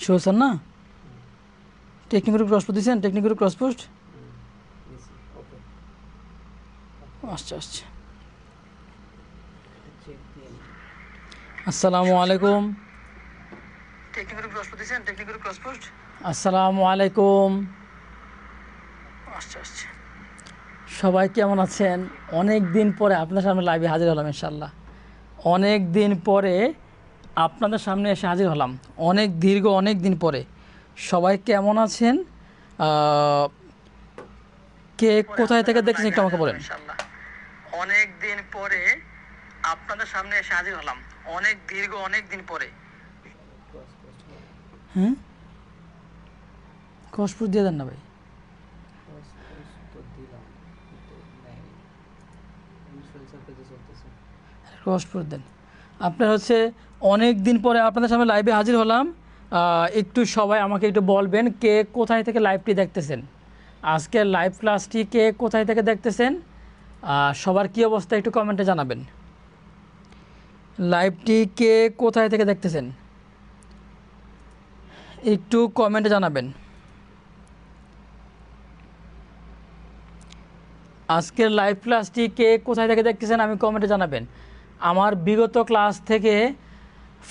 শুয়েছেন না? Technical cross দিয়েছেন? Technical cross post আসছে আসছে। আসসালামু আলাইকুম। টেকনিক্যাল ক্রস দিয়েছেন? টেকনিক্যাল ক্রস পোস্ট আসসালামু আলাইকুম। আসছে আসছে। সবাই কেমন আছেন? অনেক দিন পরে আপনাদের সামনে লাইভে হাজির হলাম ইনশাল্লাহ। অনেক দিন পরে আপনাদের সামনে এসে হাজির হলাম, অনেক দিন পরে। সবাই কেমন আছেন? কে কোথায় থেকে দেখছেন একটু আমাকে বলেন। অনেক দিন পরে আপনাদের সামনে এসে হাজির হলাম, অনেক দিন পরে। হ্যাঁ, কসপুর দিয়ে দেন না ভাই। কসপুর দেন। আপনার হচ্ছে অনেক দিন পরে আপনাদের সামনে লাইভে হাজির হলাম। একটু সবাই আমাকে একটু বলবেন কে কোথায় থেকে লাইভটি দেখতেছেন, আজকের লাইভ ক্লাসটি কে কোথায় থেকে দেখতেছেন। সবার কী অবস্থা একটু কমেন্টে জানাবেন। লাইভটি কে কোথায় থেকে দেখতেছেন একটু কমেন্টে জানাবেন। আজকের লাইভ ক্লাসটি কে কোথায় থেকে দেখতেছেন আমি কমেন্টে জানাবেন। আমার বিগত ক্লাস থেকে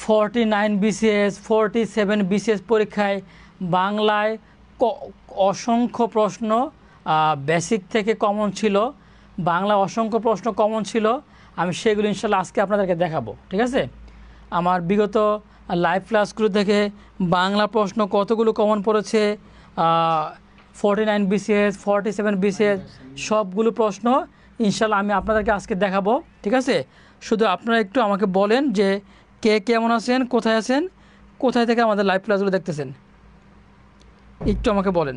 49 BCS 47 BCS পরীক্ষায় বাংলায় অসংখ্য প্রশ্ন বেসিক থেকে কমন ছিল, বাংলা অসংখ্য প্রশ্ন কমন ছিল। আমি সেগুলো ইনশাল্লাহ আজকে আপনাদেরকে দেখাবো, ঠিক আছে। আমার বিগত লাইভ ক্লাসগুলো থেকে বাংলা প্রশ্ন কতগুলো কমন পড়েছে, 49 BCS 47 BCS সবগুলো প্রশ্ন ইনশাল্লাহ আমি আপনাদেরকে আজকে দেখাবো, ঠিক আছে। শুধু আপনারা একটু আমাকে বলেন যে কে কেমন আছেন, কোথায় আছেন, কোথায় থেকে আমাদের লাইভ ক্লাসগুলো দেখতেছেন একটু আমাকে বলেন।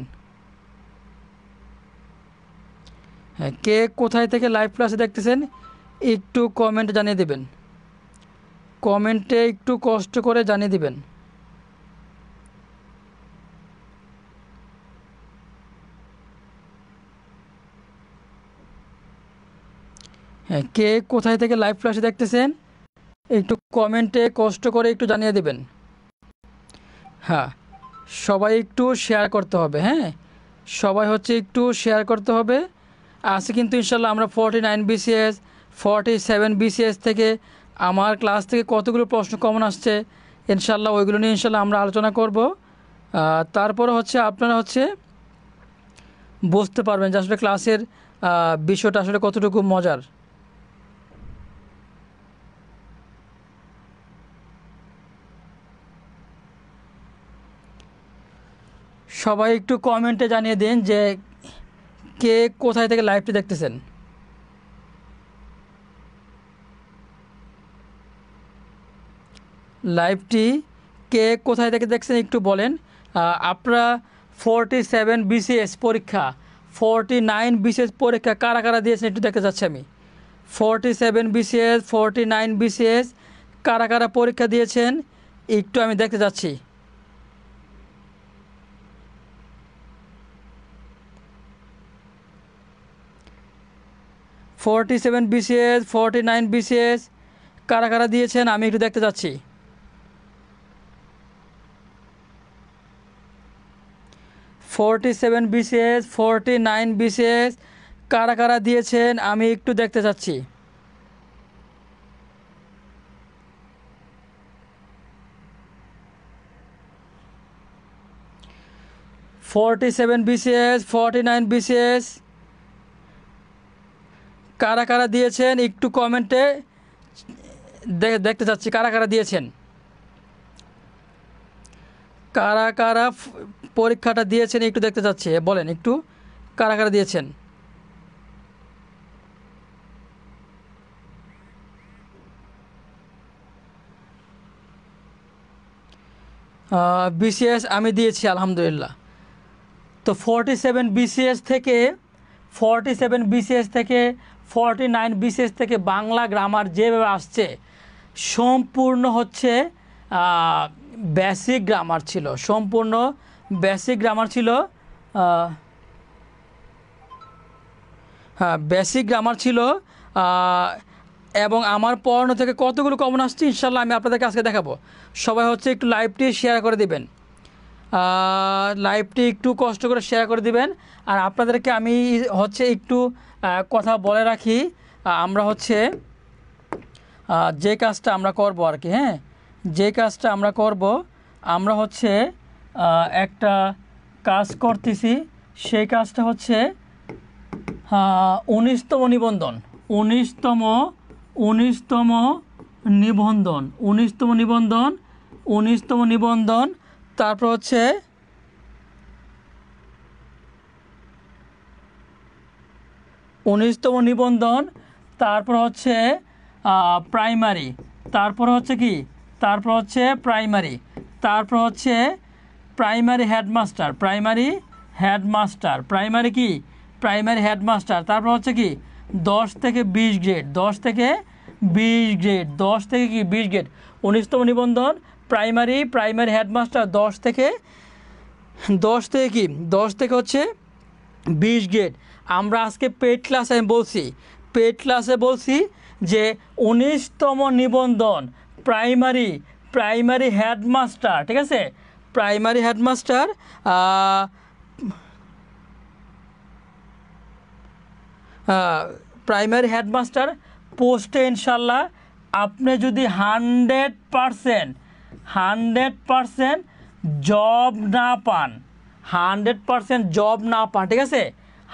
হ্যাঁ, কে কোথায় থেকে লাইভ ক্লাসে দেখতেছেন একটু কমেন্ট জানিয়ে দেবেন, কমেন্টে একটু কষ্ট করে জানিয়ে দিবেন। হ্যাঁ, কে কোথায় থেকে লাইভ ক্লাসে দেখতেছেন একটু কমেন্টে কষ্ট করে একটু জানিয়ে দেবেন। হ্যাঁ, সবাই একটু শেয়ার করতে হবে। হ্যাঁ, সবাই হচ্ছে একটু শেয়ার করতে হবে। আজকে কিন্তু ইনশাল্লাহ আমরা 49 BCS 47 BCS থেকে আমার ক্লাস থেকে কতগুলো প্রশ্ন কমন আসছে ইনশাল্লাহ ওইগুলো নিয়ে ইনশাল্লাহ আমরা আলোচনা করব। তারপরে হচ্ছে আপনারা হচ্ছে বুঝতে পারবেন যে আসলে ক্লাসের বিষয়টা আসলে কতটুকু মজার। সবাই একটু কমেন্টে জানিয়ে দিন যে কে কোথায় থেকে লাইভটি দেখতেছেন। লাইভটি কে কোথায় থেকে দেখছেন একটু বলেন। আপনারা 47 BCS পরীক্ষা 49 BCS পরীক্ষা কারা কারা দিয়েছেন একটু দেখতে যাচ্ছি আমি। 47 BCS 49 BCS কারা কারা পরীক্ষা দিয়েছেন একটু আমি দেখতে যাচ্ছি। 47 BCS 49 BCS কারা কারা দিয়েছেন আমি একটু দেখতে যাচ্ছি। 47 BCS 49 BCS কারা কারা দিয়েছেন আমি একটু দেখতে চাচ্ছি। BCS 49 BCS কারা কারা দিয়েছেন একটু কমেন্টে দেখতে চাচ্ছি কারা কারা দিয়েছেন, কারা কারা পরীক্ষাটা দিয়েছেন একটু দেখতে চাচ্ছি। বলেন একটু কারা কারা দিয়েছেন। BCS আমি দিয়েছি আলহামদুলিল্লাহ। তো 47 BCS থেকে 49 BCS থেকে বাংলা গ্রামার যেভাবে আসছে সম্পূর্ণ হচ্ছে বেসিক গ্রামার ছিল, সম্পূর্ণ বেসিক গ্রামার ছিল। হ্যাঁ, বেসিক গ্রামার ছিল। এবং আমার পড়ানো থেকে কতগুলো কমন আসছে ইনশাল্লাহ আমি আপনাদেরকে আজকে দেখাবো। সবাই হচ্ছে একটু লাইভটি শেয়ার করে দেবেন। লাইভটি একটু কষ্ট করে শেয়ার করে দিবেন। আর আপনাদেরকে আমি হচ্ছে একটু কথা বলে রাখি, আমরা হচ্ছে যে কাজটা আমরা করব আর কি, হ্যাঁ, যে কাজটা আমরা করব, আমরা হচ্ছে একটা কাজ করতেছি। সেই কাজটা হচ্ছে 19তম নিবন্ধন, 19তম নিবন্ধন, 19তম নিবন্ধন, 19তম নিবন্ধন। তারপর হচ্ছে 19তম নিবন্ধন, তারপর হচ্ছে প্রাইমারি, তারপর হচ্ছে কি, তারপর হচ্ছে প্রাইমারি, তারপর হচ্ছে primary headmaster, primary headmaster, primary কি, প্রাইমারি হেডমাস্টার। তারপর হচ্ছে কি 10 থেকে 20 গ্রেড, 10 থেকে 20 গ্রেড, 10 থেকে কি 20 গ্রেড, 19তম নিবন্ধন, প্রাইমারি, প্রাইমারি হেডমাস্টার, 10 থেকে কি 10 থেকে হচ্ছে 20 গ্রেড। আমরা আজকে পেড ক্লাসে আমি বলছি, পেড ক্লাসে বলছি যে 19তম নিবন্ধন প্রাইমারি, প্রাইমারি হেডমাস্টার, ঠিক আছে, প্রাইমারি হেডমাস্টার, প্রাইমারি হেডমাস্টার পোস্টে ইনশাল্লাহ আপনি যদি 100% জব না পান, 100% জব না পান, ঠিক আছে,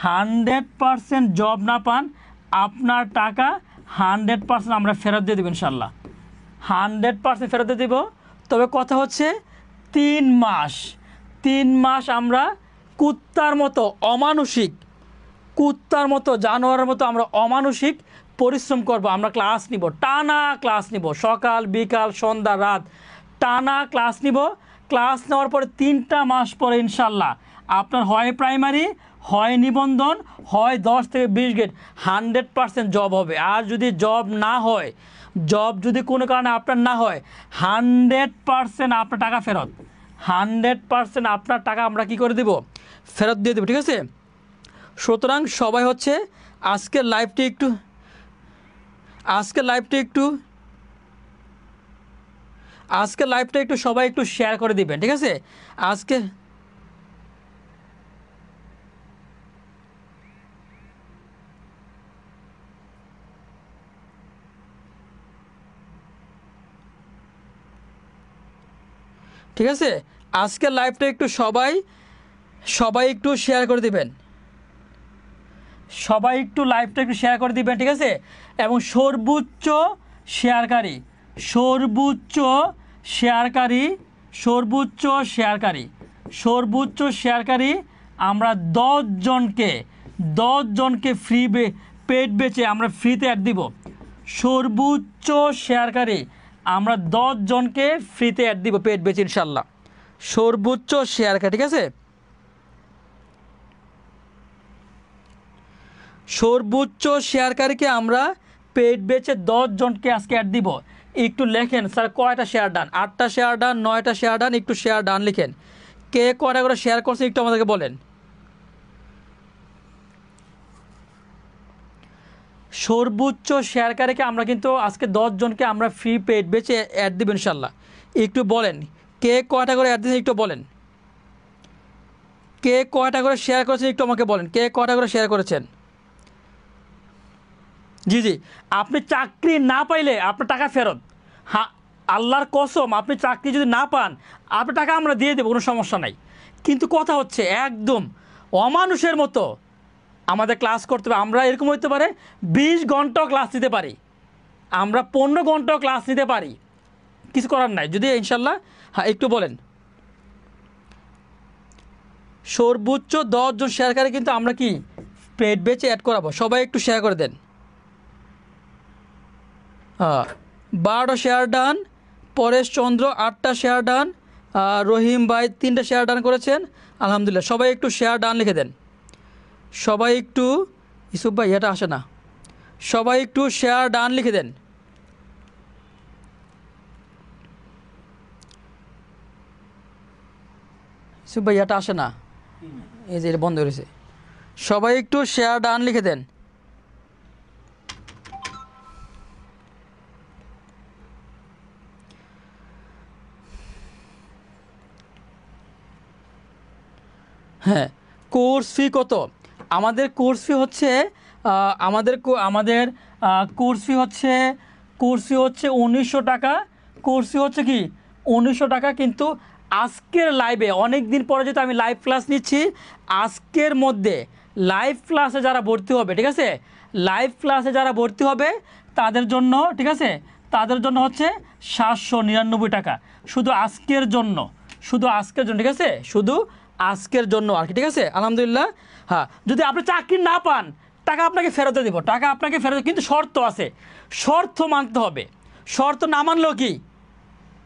100% জব না পান, আপনার টাকা 100% আমরা ফেরত দিয়ে দেবো ইনশাল্লাহ, 100% ফেরত দিয়ে দেবো। তবে কথা হচ্ছে 3 মাস, 3 মাস আমরা কুত্তার মতো অমানসিক, কুত্তার মতো জানোয়ারের মতো আমরা অমানসিক পরিশ্রম করব। আমরা ক্লাস নিব, টানা ক্লাস নিব, সকাল বিকাল সন্ধ্যা রাত টানা ক্লাস নিব। ক্লাস নেওয়ার পরে 3টা মাস পরে ইনশাল্লাহ আপনার হয় প্রাইমারি, হয় নিবন্ধন, হয় 10 থেকে 20 গ্রেড, 100% জব হবে। আর যদি জব না হয়, জব যদি কোনো কারণে আপনার না হয়, 100% আপনার টাকা ফেরত, 100% আপনার টাকা আমরা কি করে দেব, ফেরত দিয়ে দেবো, ঠিক আছে। সুতরাং সবাই হচ্ছে আজকের লাইভটি একটু, আজকের লাইভটা একটু সবাই একটু শেয়ার করে দিবেন, ঠিক আছে। আজকে ঠিক আছে, আজকের লাইভটা একটু সবাই একটু শেয়ার করে দিবেন, সবাই একটু লাইভটা একটু শেয়ার করে দিবেন, ঠিক আছে। এবং সর্বোচ্চ শেয়ারকারী, সর্বোচ্চ শেয়ারকারী, সর্বোচ্চ শেয়ারকারী, সর্বোচ্চ শেয়ারকারী আমরা 10 জনকে ফ্রি পেড বেচে আমরা ফ্রিতে অ্যাড দিব। সর্বোচ্চ শেয়ারকারী আমরা 10 জনকে ফ্রিতে অ্যাড দিব পেড বেচে ইনশাল্লাহ, সর্বোচ্চ শেয়ারকারী, ঠিক আছে। সর্বোচ্চ শেয়ারকারীকে আমরা পেড বেচে 10 জনকে আজকে অ্যাড দিব। একটু লেখেন স্যার কয়টা শেয়ার ডান, 8টা শেয়ার ডান, 9টা শেয়ার ডান, একটু শেয়ার ডান লিখেন। কে কয়টা করে শেয়ার করছে একটু আমাদেরকে বলেন। সর্বোচ্চ শেয়ারকারীকে আমরা কিন্তু আজকে 10 জনকে আমরা ফ্রি পেড বেচে অ্যাড দিব ইনশাল্লাহ। একটু বলেন কে কয়টা করে অ্যাড দিয়েছেন একটু বলেন, কে কয়টা করে শেয়ার করেছেন একটু আমাকে বলেন, কে কয়টা করে শেয়ার করেছেন। জি জি, আপনি চাকরি না পাইলে আপনার টাকা ফেরত, হ্যাঁ আল্লাহর কসম, আপনি চাকরি যদি না পান আপনার টাকা আমরা দিয়ে দেবো, কোনো সমস্যা নাই। কিন্তু কথা হচ্ছে একদম অমানুষের মতো আমাদের ক্লাস করতে হবে। আমরা এরকম হইতে পারে 20 ঘন্টাও ক্লাস নিতে পারি, আমরা 15 ঘন্টাও ক্লাস নিতে পারি, কিছু করার নাই যদি ইনশাল্লাহ। হ্যাঁ একটু বলেন, সর্বোচ্চ 10 জন শেয়ারকারী কিন্তু আমরা কি পেড বেচে অ্যাড করাবো। সবাই একটু শেয়ার করে দেন। 12টা শেয়ার ডান, পরেশ চন্দ্র 8টা শেয়ার ডান, রহিম ভাই 3টা শেয়ার ডান করেছেন, আলহামদুলিল্লাহ। সবাই একটু শেয়ার ডান লিখে দেন, সবাই একটু, ইসুফ ভাই এটা আসে না, সবাই একটু শেয়ার ডান লিখে দেন। ইসুফ ভাই এটা আসে না, এই যে এটা বন্ধ হয়েছে। সবাই একটু শেয়ার ডান লিখে দেন। হ্যাঁ, কোর্স ফি কত? আমাদের কোর্স ফি হচ্ছে আমাদের কোর্স ফি হচ্ছে 1900 টাকা। কোর্স ফি হচ্ছে কি 1900 টাকা। কিন্তু আজকের লাইভে অনেক দিন পরে যেহেতু আমি লাইভ ক্লাস নিচ্ছি, আজকের মধ্যে লাইভ ক্লাসে যারা ভর্তি হবে, ঠিক আছে, লাইভ ক্লাসে যারা ভর্তি হবে তাদের জন্য, ঠিক আছে, তাদের জন্য হচ্ছে 799 টাকা শুধু আজকের জন্য, শুধু আজকের জন্য, ঠিক আছে, শুধু আজকের জন্য আর কি, ঠিক আছে। আলহামদুলিল্লাহ। হ্যাঁ, যদি আপনি চাকরি না পান টাকা আপনাকে ফেরত দিব, টাকা আপনাকে ফেরত, কিন্তু শর্ত আছে, শর্ত মানতে হবে। শর্ত না মানলেও কি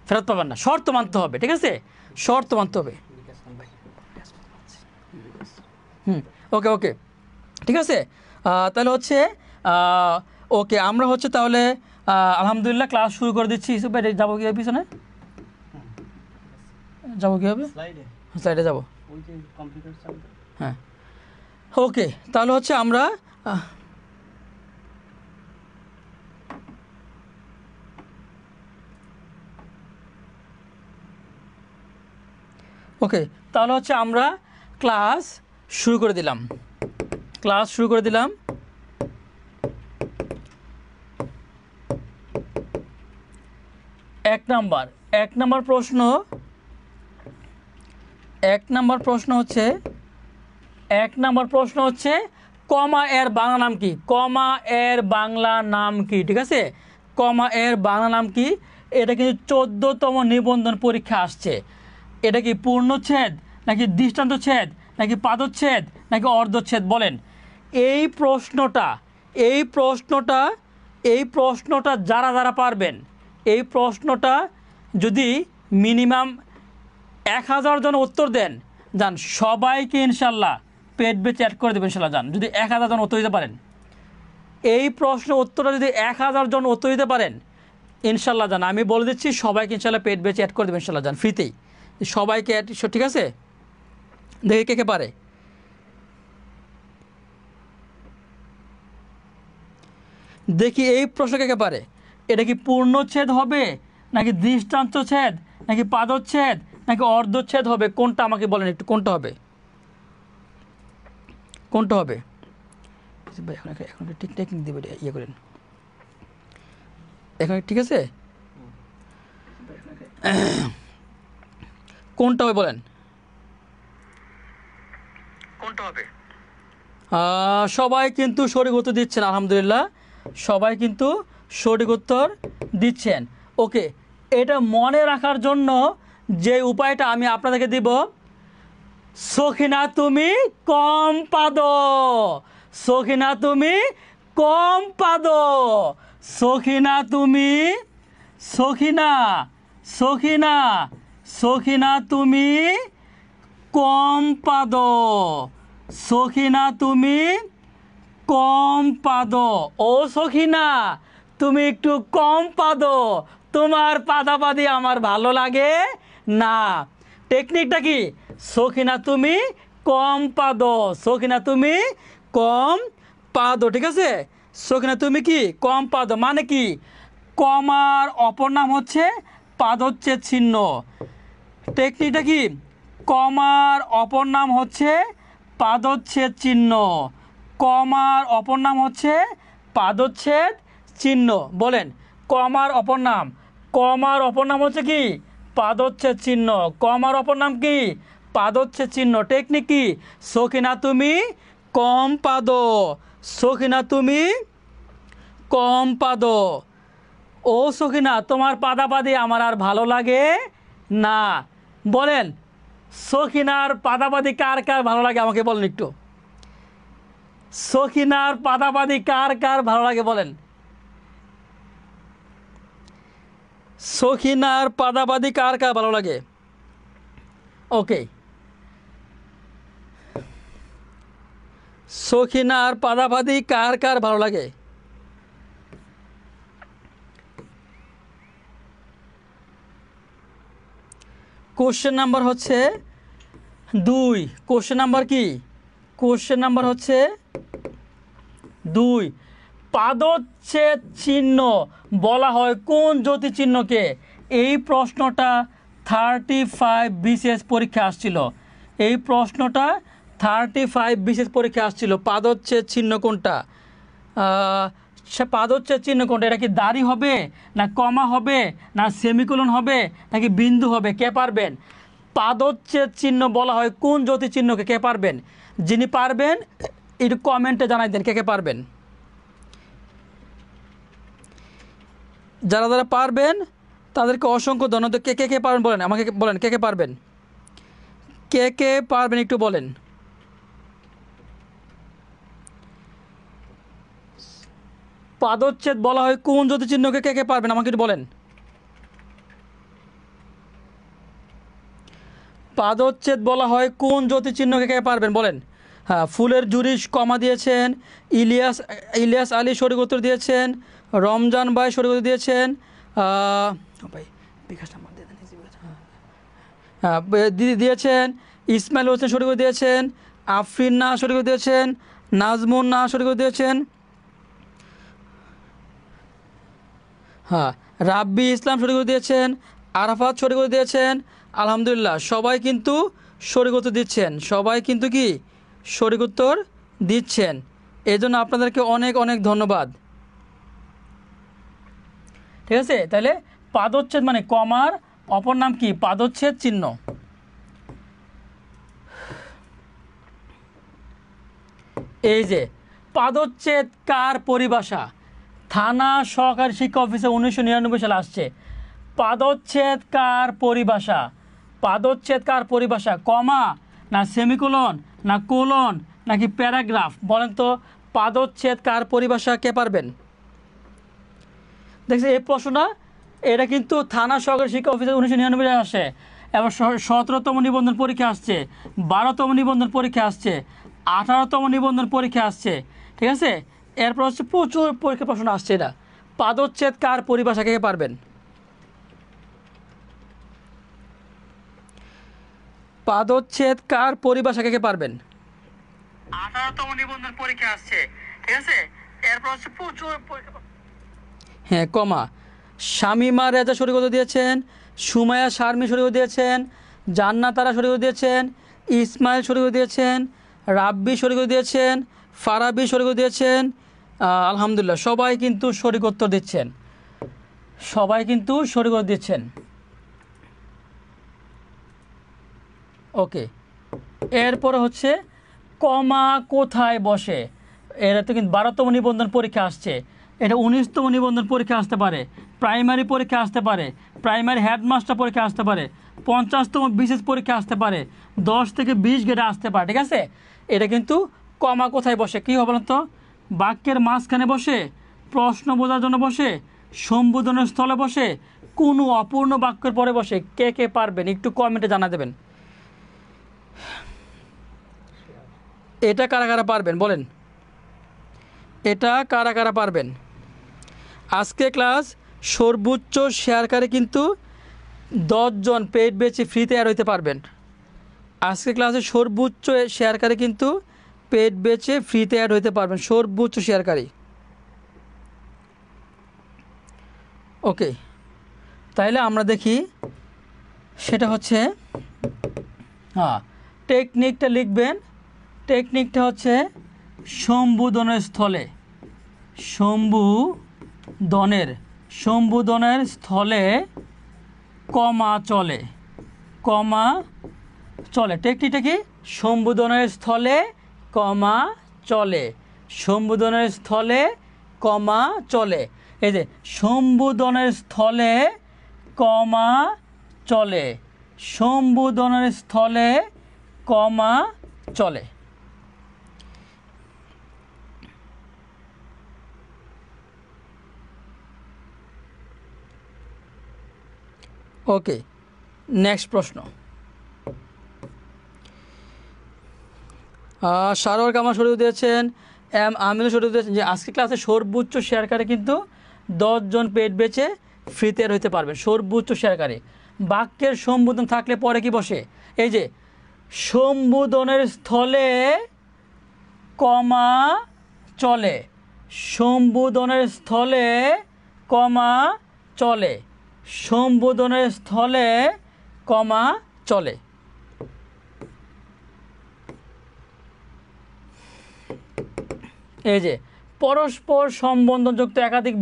ফেরত পাবেন না, শর্ত মানতে হবে, ঠিক আছে, শর্ত মানতে হবে। ওকে ওকে, ঠিক আছে। তাহলে হচ্ছে ওকে, আমরা হচ্ছে তাহলে আলহামদুলিল্লাহ ক্লাস শুরু করে দিচ্ছি। ইউসুফ ভাই যাবো কীভাবে পিছনে, যাবো কীভাবে? স্লাইডে যাবো। হ্যাঁ, ওকে, তাহলে হচ্ছে আমরা ওকে, তাহলে হচ্ছে আমরা ক্লাস শুরু করে দিলাম, ক্লাস শুরু করে দিলাম। এক নাম্বার প্রশ্ন, এক নাম্বার প্রশ্ন হচ্ছে কমা এর বাংলা নাম কি? কমা এর বাংলা নাম কি? ঠিক আছে, কমা এর বাংলা নাম কি? এটা কিন্তু 14তম নিবন্ধন পরীক্ষা আসছে। এটা কি পূর্ণচ্ছেদ নাকি দৃষ্টান্তচ্ছেদ নাকি পাদচ্ছেদ নাকি অর্ধচ্ছেদ? বলেন। এই প্রশ্নটা যারা পারবেন, এই প্রশ্নটা যদি মিনিমাম 1000 জন উত্তর দেন, যান সবাইকে ইনশাল্লাহ পেট বেচে অ্যাড করে দেবেন ইনশাল্লাহ। যান যদি 1000 জন উত্তর দিতে পারেন, এই প্রশ্ন উত্তরটা যদি 1000 জন উত্তর দিতে পারেন ইনশাল্লাহ, যান আমি বলে দিচ্ছি সবাইকে ইনশাল্লাহ পেট বেচে অ্যাড করে দেবেন ইনশাল্লাহ। যান ফ্রিতেই সবাইকে অ্যাড, ঠিক আছে। দেখি কে কে পারে। দেখি এই প্রশ্ন কে কে পারে। এটা কি পূর্ণচ্ছেদ হবে নাকি দৃষ্টান্তচ্ছেদ নাকি পাদচ্ছেদ নাকি অর্ধচ্ছেদ হবে? কোনটা আমাকে বলেন একটু, কোনটা হবে, কোনটা হবে? এখন ঠিক টেকনিক দেবে, ইয়ে করেন এখন, ঠিক আছে। কোনটা হবে বলেন, কোনটা হবে? সবাই কিন্তু সঠিক উত্তর দিচ্ছেন আলহামদুলিল্লাহ, সবাই কিন্তু সঠিক উত্তর দিচ্ছেন। ওকে, এটা মনে রাখার জন্য যে উপায়টা আমি আপনাদেরকে দিব, সখিনা তুমি কম পাদো, সখিনা তুমি কম পাদো, সখিনা তুমি, সখিনা সখিনা সখিনা তুমি কম পাদো, সখিনা তুমি কম পাদো। ও সখিনা তুমি একটু কম পাদো, তোমার পাদাপাদি আমার ভালো লাগে না। টেকনিকটা কি? সখিনা তুমি কম পাদো, সখিনা তুমি কম পাদো, ঠিক আছে। সখিনা তুমি কি কম পাদো মানে কি? কমার অপর নাম হচ্ছে পাদচ্ছেদ চিহ্ন। টেকনিকটা কি? কমার অপর নাম হচ্ছে পাদচ্ছেদ চিহ্ন, কমার অপর নাম হচ্ছে পাদচ্ছেদ চিহ্ন। বলেন, কমার অপর নাম, কমার অপর নাম হচ্ছে কি? পাদচ্ছেদ চিহ্ন। কমার অপর নাম কি? পাদচ্ছেদ চিহ্ন। টেকনিক কি? সখিনা তুমি কম পাদো, সখিনা তুমি কম পাদো। ও সখিনা তোমার পাদাপাদি আমার আর ভালো লাগে না। বলেন, সখিনার পাদাপাদি কার কার ভালো লাগে আমাকে বলেন একটু। সখিনার পাদাপাদি কার কার ভালো লাগে বলেন। সখিনার পাদাপাদি কার কার ভালো লাগে? ওকে, সখিনার পাদাপাদি কার কার ভালো লাগে? কোশ্চেন নাম্বার হচ্ছে 2। কোশ্চেন নাম্বার কি? কোশ্চেন নাম্বার হচ্ছে 2। পাদচ্ছেদ চিহ্ন বলা হয় কোন জ্যোতি চিহ্নকে? এই প্রশ্নটা 35 বিসিএস পরীক্ষা আসছিল। এই প্রশ্নটা 35 বিশেষ পরীক্ষা আসছিল। পাদচ্ছেদ চিহ্ন কোনটা? সে পাদচ্ছেদ চিহ্ন কোনটা? এটা কি দাড়ি হবে, না কমা হবে, না সেমিকোলন হবে, নাকি বিন্দু হবে? কে পারবেন? পাদচ্ছেদ চিহ্ন বলা হয় কোন জ্যোতি চিহ্নকে? কে পারবেন? যিনি পারবেন একটু কমেন্টে জানাই দেন কে কে পারবেন। যারা যারা পারবেন তাদেরকে অসংখ্য ধন্যবাদ। কে কে কে পারবেন বলেন, আমাকে বলেন কে কে পারবেন, কে কে পারবেন একটু বলেন। পাদচ্ছেদ বলা হয় কোন জ্যোতি চিহ্নকে? কে কে পারবেন আমাকে একটু বলেন। পাদচ্ছেদ বলা হয় কোন জ্যোতি চিহ্নকে? কে পারবেন বলেন। হ্যাঁ, ফুলের জুরি কমা দিয়েছেন, ইলিয়াস আলী সঠিক উত্তর দিয়েছেন, রমজান ভাই সঠিক উত্তর দিয়েছেন, ভাই বিকাশ নাম্বার দিয়ে দেন, হ্যাঁ দিদি দিয়েছেন, ইসমাইল হোসেন সঠিক উত্তর দিয়েছেন, আফরিন না সঠিক উত্তর দিয়েছেন, নাজমুন না সঠিক উত্তর দিয়েছেন, হ্যাঁ রাব্বি ইসলাম সঠিক উত্তর দিয়েছেন, আরাফাত সঠিক উত্তর দিয়েছেন। আলহামদুলিল্লাহ, সবাই কিন্তু সঠিক উত্তর দিচ্ছেন, সবাই কিন্তু কি সঠিক উত্তর দিচ্ছেন, এই জন্য আপনাদেরকে অনেক অনেক ধন্যবাদ। ঠিক আছে, তাহলে পাদচ্ছেদ মানে কমার অপর নাম কি? পাদচ্ছেদ চিহ্ন। এই যে পাদচ্ছেদ কার পরিভাষা? থানা সহকারী শিক্ষা অফিসে 1999 সালে আসছে। পাদচ্ছেদ কার পরিভাষা? পাদচ্ছেদ কার পরিভাষা? কমা, না সেমিকোলন, না কোলন, নাকি প্যারাগ্রাফ? বলেন তো পাদচ্ছেদ কার পরিভাষা? কে পারবেন? দেখছি এই প্রশ্নটা, এটা কিন্তু থানা সহকারী শিক্ষা অফিসে 1999 আসে, এবার 17তম নিবন্ধন পরীক্ষা আসছে, 12তম নিবন্ধন পরীক্ষা আসছে, 18তম নিবন্ধন পরীক্ষা আসছে। ঠিক আছে, এরপর হচ্ছে প্রচুর পরীক্ষা প্রশ্ন আসছে। এটা পাদচ্ছেদ কার পরিভাষা? কে পারবেন? পাদচ্ছেদ কার পরিভাষা? কে পারবেন? 18তম নিবন্ধন পরীক্ষা আসছে। ঠিক আছে, এরপর হচ্ছে প্রচুর পরীক্ষা। হ্যাঁ, কমা। শামিমা রেজা সঠিক উত্তর দিয়েছেন, সুমাইয়া শারমি সঠিক উত্তর দিয়েছেন, জান্নাতারা সঠিক উত্তর দিয়েছেন, ইসমাইল সঠিক উত্তর দিয়েছেন, রাব্বি সঠিক উত্তর দিয়েছেন, ফারাবি সঠিক উত্তর দিয়েছেন। আলহামদুলিল্লাহ, সবাই কিন্তু সঠিক উত্তর দিচ্ছেন, সবাই কিন্তু সঠিক উত্তর দিচ্ছেন। ওকে, এরপরে হচ্ছে কমা কোথায় বসে? এটা তো কিন্তু 12তম নিবন্ধন পরীক্ষা আসছে, এটা 19তম নিবন্ধন পরীক্ষা আসতে পারে, প্রাইমারি পরীক্ষা আসতে পারে, প্রাইমারি হেডমাস্টার পরীক্ষা আসতে পারে, 50তম বিশেষ পরীক্ষা আসতে পারে, 10 থেকে 20 গ্রেডে আসতে পারে। ঠিক আছে, এটা কিন্তু কমা কোথায় বসে? কী হবে বলেন তো? বাক্যের মাঝখানে বসে, প্রশ্ন বোঝার জন্য বসে, সম্বোধনের স্থলে বসে, কোনো অপূর্ণ বাক্যের পরে বসে। কে কে পারবেন একটু কমেন্টে জানা দেবেন। এটা কারা কারা পারবেন বলেন, এটা কারা কারা পারবেন? আজকে ক্লাস সর্বোচ্চ শেয়ারকারী কিন্তু 10 জন পেইড ব্যাচে ফ্রিতে অ্যাড হইতে পারবেন। আজকে ক্লাসে সর্বোচ্চ শেয়ারকারী কিন্তু পেইড ব্যাচে ফ্রিতে অ্যাড হইতে পারবেন, সর্বোচ্চ শেয়ারকারী। ওকে, তাইলে আমরা দেখি, সেটা হচ্ছে হ্যাঁ টেকনিকটা লিখবেন। টেকনিকটা হচ্ছে সম্বোধনের স্থলে, সম্বোধনের স্থলে কমা চলে, কমা চলে। টেকনিকটা কি? সম্বোধনের স্থলে কমা চলে, সম্বোধনের স্থলে কমা চলে। এই যে সম্বোধনের স্থলে কমা চলে, সম্বোধনের স্থলে কমা চলে। ওকে, নেক্সট প্রশ্ন। সারোয়ার কামাল সঠিক দিয়েছেন, এম আমিনুল সঠিক দিয়েছেন যে আজকে ক্লাসে সর্বোচ্চ শেয়ারকারী কিন্তু 10 জন পেড বেচে ফ্রিতে হইতে পারবেন, সর্বোচ্চ শেয়ারকারী। বাক্যের সম্বোধন থাকলে পরে কি বসে? এই যে সম্বোধনের স্থলে কমা চলে, সম্বোধনের স্থলে কমা চলে, সম্বোধনের স্থলে কমা চলে। এই যে পরস্পর সম্বন্ধযুক্ত একাধিক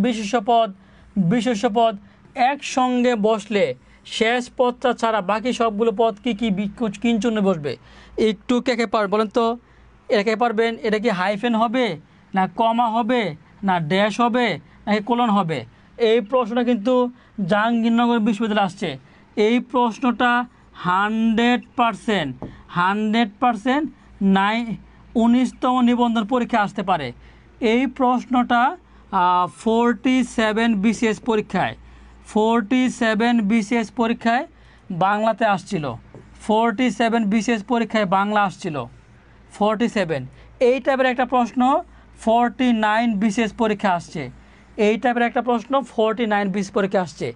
বিশেষ্য পদ একসঙ্গে বসলে শেষ পদটা ছাড়া বাকি সবগুলো পদ কি কিঞ্চনে বসবে? একটু কে পার বলেন তো, এটা কে পারবেন? এটা কি হাইফেন হবে, না কমা হবে, না ড্যাশ হবে, নাকি কোলন হবে? এই প্রশ্নটা কিন্তু জাহাঙ্গীরনগর বিশ্ববিদ্যালয়ে আসছে। এই প্রশ্নটা 100% 19তম নিবন্ধন পরীক্ষা আসতে পারে। এই প্রশ্নটা 47 BCS পরীক্ষায় বাংলাতে আসছিল। 47 BCS পরীক্ষায় বাংলা আসছিল 47। এই টাইপের একটা প্রশ্ন 49 BCS পরীক্ষা আসছে। এই টাইপের একটা প্রশ্ন 49 BCS পরীক্ষা আসছে।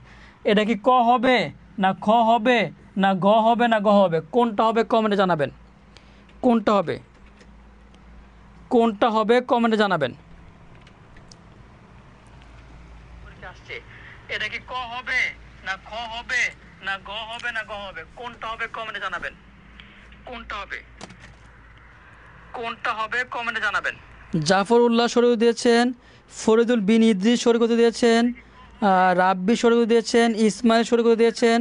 এটা কি ক হবে, না খ হবে, না গ হবে, না গ হবে? কোনটা হবে কমেন্টে জানাবেন। কোনটা হবে কমেন্টে জানাবেন। এটা কি ক হবে, না খ হবে, না গ হবে, না গ হবে? কোনটা হবে কমেন্টে জানাবেন। কোনটা হবে কমেন্টে জানাবেন। জাফর উল্লাহ শরীফ দিয়েছেন, ফরিদুল বিন ইদ্রিস শরীফ দিয়েছেন, রাব্বি শরীফ দিয়েছেন, ইসমাইল শরীফ দিয়েছেন,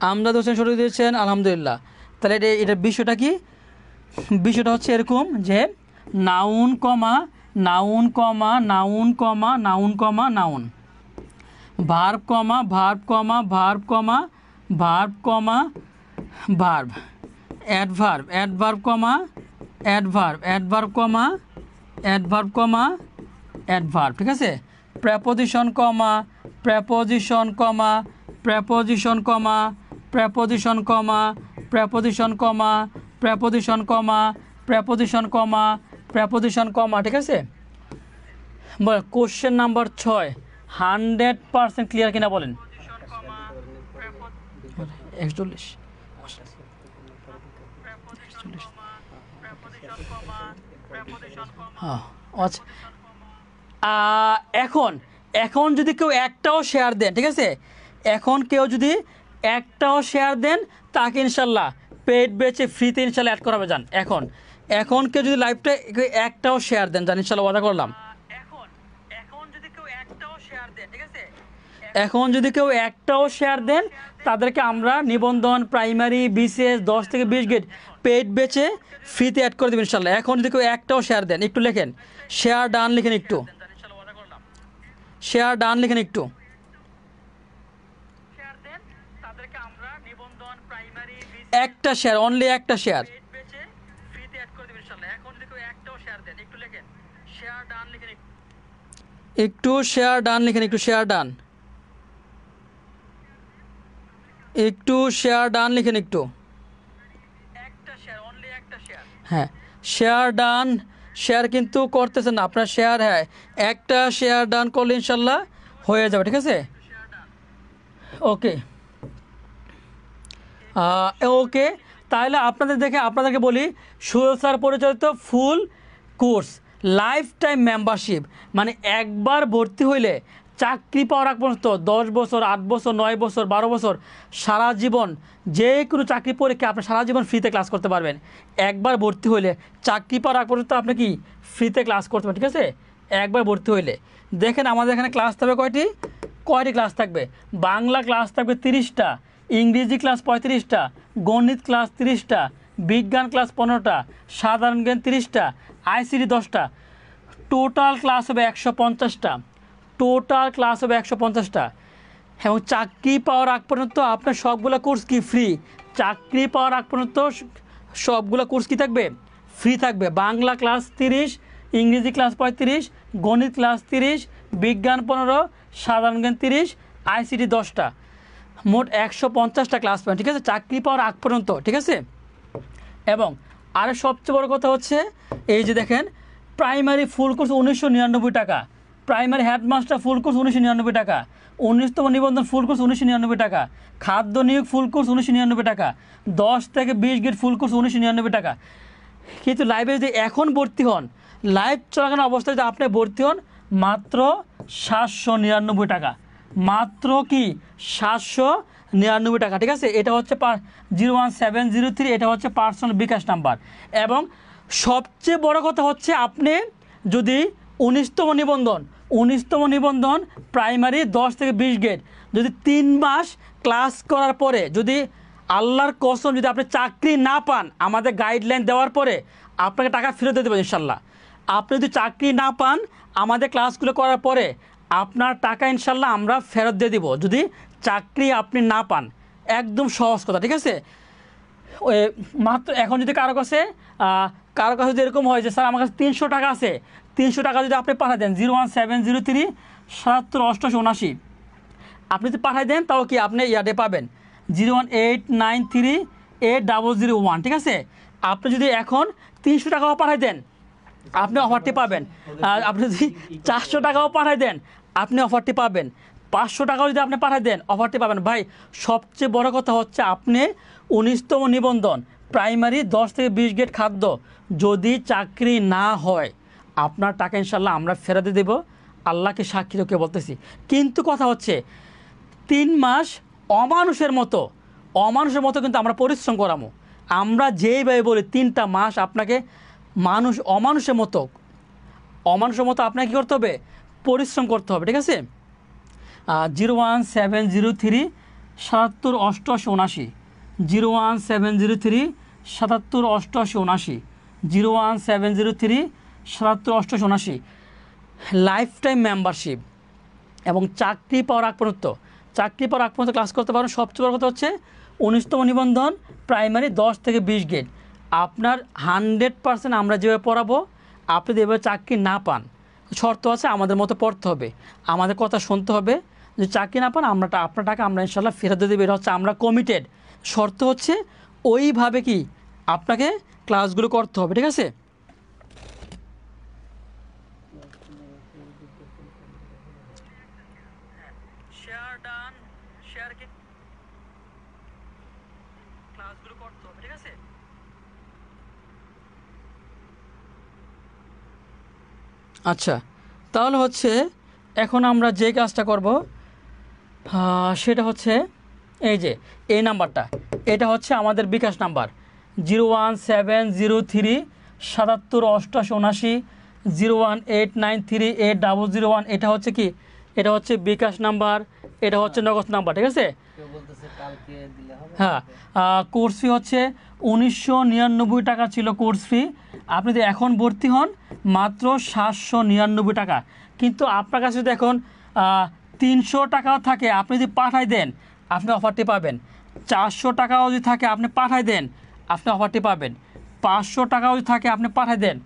আমজাদ হোসেন শরীফ দিয়েছেন। আলহামদুলিল্লাহ। তাহলে এটার বিষয়টা কি? বিষয়টা হচ্ছে এরকম যে নাউন কমা নাউন কমা নাউন কমা নাউন কমা নাউন, ভার্ব কমা ভার্ব কমা ভার্ব কমা ভার্ব কমা ভার্ব, অ্যাডভার্ব কমা অ্যাডভার্ব কমা অ্যাডভার্ব কমা অ্যাডভার্ব। ঠিক আছে? প্রেপোজিশন কমা প্রেপোজিশন কমা প্রেপোজিশন কমা প্রেপোজিশন কমা প্রেপোজিশন কমা প্রেপোজিশন কমা প্রেপোজিশন কমা প্রেপোজিশন কমা। ঠিক আছে? কোশ্চেন নাম্বার 6 100% ক্লিয়ার কিনা বলেন। 41 এখন যদি কেউ একটাও শেয়ার দেন, ঠিক আছে, এখন কেউ যদি একটাও শেয়ার দেন তাকে ইনশাল্লাহ পেড বেচে ফ্রিতে ইনশাল্লাহ অ্যাড করাবে। যান এখন কেউ যদি লাইভটা একটাও শেয়ার দেন, যান ইনশাল্লাহ ওয়াদা করলাম। এখন যদি কেউ একটাও শেয়ার দেন তাদেরকে আমরা নিবন্ধন প্রাইমারি BCS 10 থেকে 20 গেট পেড বেচে ফ্রিতে অ্যাড করে দেবেন ইনশাল্লাহ। এখন যদি কেউ একটাও শেয়ার দেন, একটু লেখেন শেয়ার ডান, লিখেন একটু শেয়ার ডান, লিখেন একটু। একটা শেয়ার, অনলি একটা শেয়ার। একটু শেয়ার ডান লিখেন, একটু শেয়ার ডান, একটু শেয়ার ডান লিখেন একটু। হ্যাঁ, শেয়ার ডান। শেয়ার কিন্তু করতেছেন না আপনার শেয়ার। হ্যাঁ, একটা শেয়ার ডান করলে ইনশাল্লাহ হয়ে যাবে। ঠিক আছে? ওকে ওকে তাহলে আপনাদেরকে বলি, সোহেল স্যার পরিচালিত full course life time membership, মানে একবার ভর্তি হইলে চাকরি পাওয়ার আগ পর্যন্ত 10 বছর 8 বছর 9 বছর 12 বছর সারা জীবন যে কোনো চাকরি পরীক্ষা আপনি সারা জীবন ফ্রিতে ক্লাস করতে পারবেন। একবার ভর্তি হইলে চাকরি পাওয়ার আগ পর্যন্ত আপনি কি ফ্রিতে ক্লাস করতে পারবেন। ঠিক আছে? একবার ভর্তি হইলে দেখেন আমাদের এখানে ক্লাস থাকবে কয়টি ক্লাস থাকবে। বাংলা ক্লাস থাকবে 30টা, ইংরেজি ক্লাস 35টা, গণিত ক্লাস 30টা, বিজ্ঞান ক্লাস 15টা, সাধারণ জ্ঞান 30টা, ICT 10টা। টোটাল ক্লাস হবে 150টা। টোটাল ক্লাস হবে 150টা। এবং চাকরি পাওয়ার আগ পর্যন্ত আপনার সবগুলো কোর্স কি ফ্রি। চাকরি পাওয়ার আগ পর্যন্ত সবগুলো কোর্স কি থাকবে? ফ্রি থাকবে। বাংলা ক্লাস 30, ইংরেজি ক্লাস 35, গণিত ক্লাস 30, বিজ্ঞান 15, সাধারণ জ্ঞান 30, ICT 10টা, মোট 150টা ক্লাস পাবেন। ঠিক আছে? চাকরি পাওয়ার আগ পর্যন্ত। ঠিক আছে? এবং আর সবচেয়ে বড় কথা হচ্ছে এই যে দেখেন, প্রাইমারি ফুল কোর্স 1999 টাকা, প্রাইমারি হেডমাস্টার ফুল কোর্স 1999 টাকা, 19তম নিবন্ধন ফুল কোর্স 1999 টাকা, খাদ্য নিয়োগ ফুল কোর্স 1999 টাকা, 10 থেকে 20 গেট ফুল কোর্স 1999 টাকা। কিন্তু লাইভে যদি এখন ভর্তি হন, লাইভ চলাকালীন অবস্থায় যদি আপনি ভর্তি হন মাত্র 799 টাকা, মাত্র কি 799 টাকা। ঠিক আছে? এটা হচ্ছে 01703, এটা হচ্ছে পার্সোনাল বিকাশ নাম্বার। এবং সবচেয়ে বড় কথা হচ্ছে আপনি যদি 19তম নিবন্ধন, 19তম নিবন্ধন প্রাইমারি 10 থেকে 20 গ্রেড। যদি 3 মাস ক্লাস করার পরে যদি আল্লাহর কসম যদি আপনি চাকরি না পান, আমাদের গাইডলাইন দেওয়ার পরে আপনাকে টাকা ফেরত দিয়ে দেবো ইনশাল্লাহ। আপনি যদি চাকরি না পান, আমাদের ক্লাসগুলো করার পরে আপনার টাকা ইনশাল্লাহ আমরা ফেরত দিয়ে দিব, যদি চাকরি আপনি না পান। একদম সহজ কথা, ঠিক আছে? ওই মাত্র এখন যদি কারো কাছে যদি এরকম হয় যে স্যার আমার কাছে 300 টাকা আছে, 300 টাকা যদি আপনি পাঠিয়ে দেন 01703 778879, আপনি যদি পাঠিয়ে দেন তাও কি আপনি ইয়াতে পাবেন 018938001, ঠিক আছে? আপনি যদি এখন 300 টাকাও পাঠিয়ে দেন আপনি অফারটি পাবেন। আপনি যদি 400 টাকাও পাঠিয়ে দেন আপনি অফারটি পাবেন। 500 টাকাও যদি আপনি পাঠিয়ে দেন অফারটি পাবেন। ভাই সবচেয়ে বড় কথা হচ্ছে আপনি 19তম নিবন্ধন প্রাইমারি 10 থেকে 20 গ্রেড খাদ্য যদি চাকরি না হয় আপনার টাকা ইনশাল্লাহ আমরা ফেরত দেব, আল্লাহকে সাক্ষী রেখে বলতেছি। কিন্তু কথা হচ্ছে 3 মাস অমানুষের মতো কিন্তু আমরা পরিশ্রম করামো। আমরা যেইভাবে বলি 3টা মাস আপনাকে অমানুষের মতো আপনাকে কী করতে হবে? পরিশ্রম করতে হবে, ঠিক আছে? 01703 778879, 01703 778879, 01703 778879। লাইফ টাইম মেম্বারশিপ এবং চাকরি পাওয়ার আগ পর্যন্ত ক্লাস করতে পারেন। সবচেয়ে বড় কথা হচ্ছে 19তম নিবন্ধন প্রাইমারি 10 থেকে 20 গ্রেড আপনার 100% আমরা যেভাবে পড়াবো, আপনি যেভাবে চাকরি না পান, শর্ত আছে আমাদের মতো পড়তে হবে, আমাদের কথা শুনতে হবে। যদি চাকরি না পান আপনার টাকা আমরা ইনশাল্লাহ ফেরত দিয়ে দেবো, এটা হচ্ছে আমরা কমিটেড। শর্ত হচ্ছে ওইভাবে কি আপনাকে ক্লাসগুলো করতে হবে, ঠিক আছে? ক্লাসগুলো করতে হবে, ঠিক আছে? আচ্ছা, তাহলে হচ্ছে এখন আমরা যে কাজটা করব সেটা হচ্ছে এই নাম্বারটা, এটা হচ্ছে আমাদের বিকাশ নাম্বার 01703 778879, 018938001। এটা হচ্ছে কি? এটা হচ্ছে বিকাশ নাম্বার, এটা হচ্ছে নগদ নাম্বার, ঠিক আছে? হ্যাঁ, কোর্স ফি হচ্ছে 1999 টাকা ছিল কোর্স ফি। আপনি যদি এখন ভর্তি হন মাত্র 799 টাকা। কিন্তু আপনার কাছে যদি এখন 300 টাকাও থাকে আপনি যদি পাঠাই দেন আপনি অফারটি পাবেন। 400 টাকাও যদি থাকে আপনি পাঠাই দেন আপনি অফারটি পাবেন। 500 টাকাও যদি থাকে আপনি পাঠাই দেন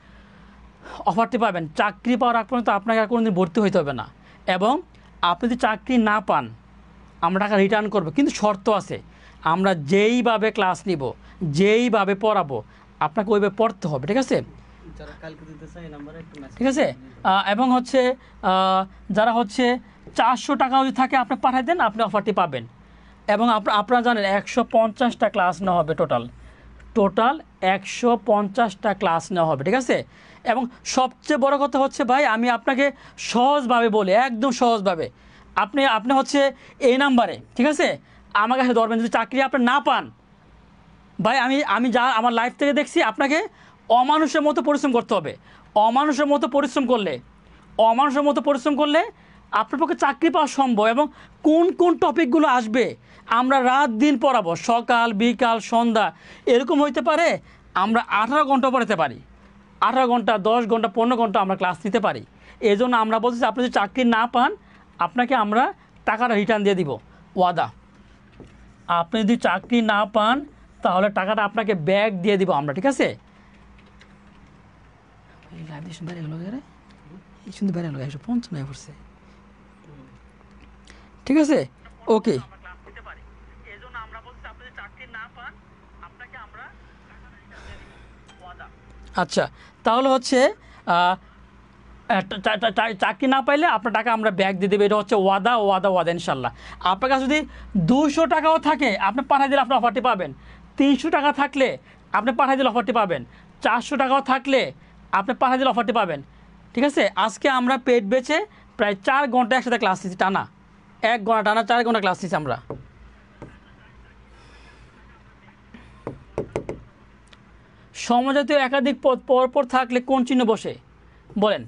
অফারটি পাবেন। চাকরি পাওয়ার আগ পর্যন্ত আপনাকে আর কোনোদিন ভর্তি হইতে হবে না। এবং আপনি যদি চাকরি না পান আমরা টাকা রিটার্ন করব, কিন্তু শর্ত আছে। আমরা যেইভাবে ক্লাস নিব, যেইভাবে পড়াবো আপনাকে ওইভাবে পড়তে হবে, ঠিক আছে? ঠিক আছে। এবং হচ্ছে যারা হচ্ছে 400 টাকা যদি থাকে আপনি পাঠিয়ে দেন আপনি অফারটি পাবেন। এবং আপনারা জানেন 150টা ক্লাস নেওয়া হবে, টোটাল 150টা ক্লাস নেওয়া হবে, ঠিক আছে? এবং সবচেয়ে বড় কথা হচ্ছে ভাই আমি আপনাকে সহজভাবে বলি, একদম সহজভাবে আপনি হচ্ছে এই নাম্বারে, ঠিক আছে, আমার কাছে ধরবেন। যদি চাকরি আপনি না পান ভাই, আমি যা আমার লাইফ থেকে দেখছি আপনাকে অমানুষের মতো পরিশ্রম করতে হবে। অমানুষের মতো পরিশ্রম করলে আপনার পক্ষে চাকরি পাওয়া সম্ভব। এবং কোন কোন টপিকগুলো আসবে আমরা রাত দিন পড়াবো, সকাল বিকাল সন্ধ্যা, এরকম হইতে পারে আমরা 18 ঘন্টা পড়াতে পারি, 18 ঘন্টা 10 ঘন্টা 15 ঘন্টা আমরা ক্লাস নিতে পারি। এই জন্য আমরা বলছি আপনি যদি চাকরি না পান আপনাকে আমরা টাকাটা রিটার্ন দিয়ে দিব, ওয়াদা। আপনি যদি চাকরি না পান তাহলে টাকাটা আপনাকে ব্যাক দিয়ে দিব আমরা, ঠিক আছে? ঠিক আছে, ওকে। আচ্ছা, তাহলে হচ্ছে চাকরি না পাইলে আপনার টাকা আমরা ব্যাক দিয়ে দেবো, এটা হচ্ছে ওয়াদা ইনশাল্লাহ। আপনার কাছে যদি 200 টাকাও থাকে আপনি পাঠিয়ে দিলে আপনি অফারটি পাবেন। 300 টাকা থাকলে আপনি পাঠিয়ে দিলে অফারটি পাবেন। 400 টাকাও থাকলে আপনি পাঠিয়ে দিলে অফারটি পাবেন, ঠিক আছে? আজকে আমরা পেট বেচে প্রায় 4 ঘন্টা একসাথে ক্লাস নিচ্ছি, টানা 1 ঘন্টা টানা 4 ঘন্টা ক্লাস নিচ্ছি আমরা। সমজাতীয় একাধিক পদ পরপর থাকলে কোন চিহ্ন বসে বলেন?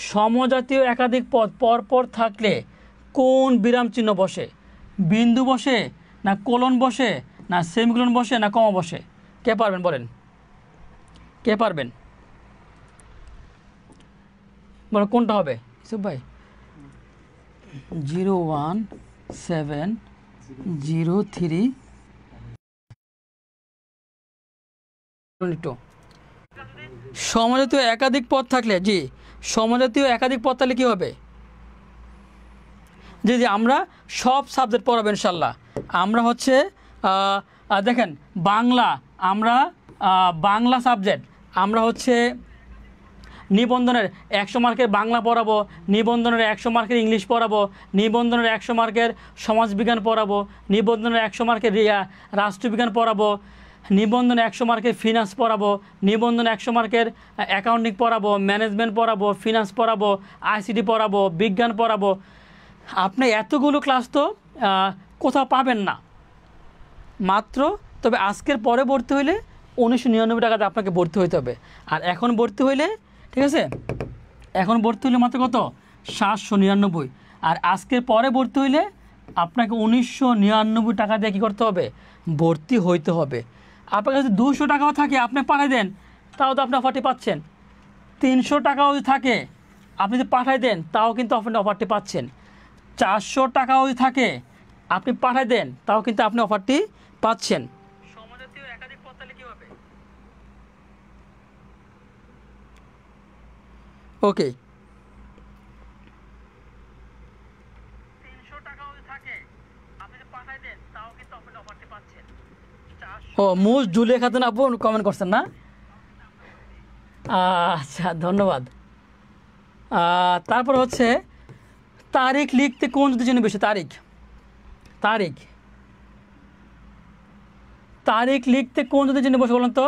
সমজাতীয় একাধিক পদ পরপর থাকলে কোন বিরাম চিহ্ন বসে? বিন্দু বসে, না কোলন বসে, না সেমিকোলন বসে, না কমা বসে? কে পারবেন বলেন, কে পারবেন বলেন কোনটা হবে? ইসুফ ভাই 01703 সমজাতীয় একাধিক পদ থাকলে, জি সমজাতীয় একাধিক পদ থাকলে কী হবে? জি জি আমরা সব সাবজেক্ট পড়াবো ইনশাল্লাহ। আমরা হচ্ছে দেখেন বাংলা, আমরা বাংলা সাবজেক্ট আমরা হচ্ছে নিবন্ধনের 100 মার্কের বাংলা পড়াবো, নিবন্ধনের 100 মার্কের ইংলিশ পড়াবো, নিবন্ধনের 100 মার্কের সমাজবিজ্ঞান পড়াবো, নিবন্ধনের 100 মার্কের রাষ্ট্রবিজ্ঞান পড়াবো, নিবন্ধনে 100 মার্কের ফিনান্স পড়াবো, নিবন্ধনে 100 মার্কের অ্যাকাউন্টিং পড়াবো, ম্যানেজমেন্ট পড়াবো, ফিনান্স পড়াবো, আইসিটি পড়াবো, বিজ্ঞান পড়াবো। আপনি এতগুলো ক্লাস তো কোথাও পাবেন না মাত্র। তবে আজকের পরে ভর্তি হইলে 1999 টাকাতে আপনাকে ভর্তি হইতে হবে। আর এখন ভর্তি হইলে, ঠিক আছে, এখন ভর্তি হইলে মাত্র কত? 799। আর আজকের পরে ভর্তি হইলে আপনাকে 1999 টাকা দিয়ে কী করতে হবে? ভর্তি হইতে হবে। আপনার কাছে 200 টাকাও থাকে আপনি পাঠাই দেন, তাও তো আপনি অফারটি পাচ্ছেন। 300 টাকাও যদি থাকে আপনি যদি পাঠাই দেন, তাও কিন্তু আপনি অফারটি পাচ্ছেন। 400 টাকাও যদি থাকে আপনি পাঠাই দেন, তাও কিন্তু আপনি অফারটি পাচ্ছেন। সমজাতীয় একাধিক পদ তাহলে কি হবে? ওকে 300 টাকাও যদি থাকে আপনি যদি পাঠাই দেন, তাও কিন্তু আপনি অফারটি পাচ্ছেন। ও মোস্ট জুলিয়া খাতুন আপু কমেন্ট করছেন না? আচ্ছা ধন্যবাদ। তারপর হচ্ছে তারিখ লিখতে কোন যদি চিহ্ন বেশি? তারিখ, তারিখ, তারিখ লিখতে কোন যদি চিহ্ন বসে বলেন তো?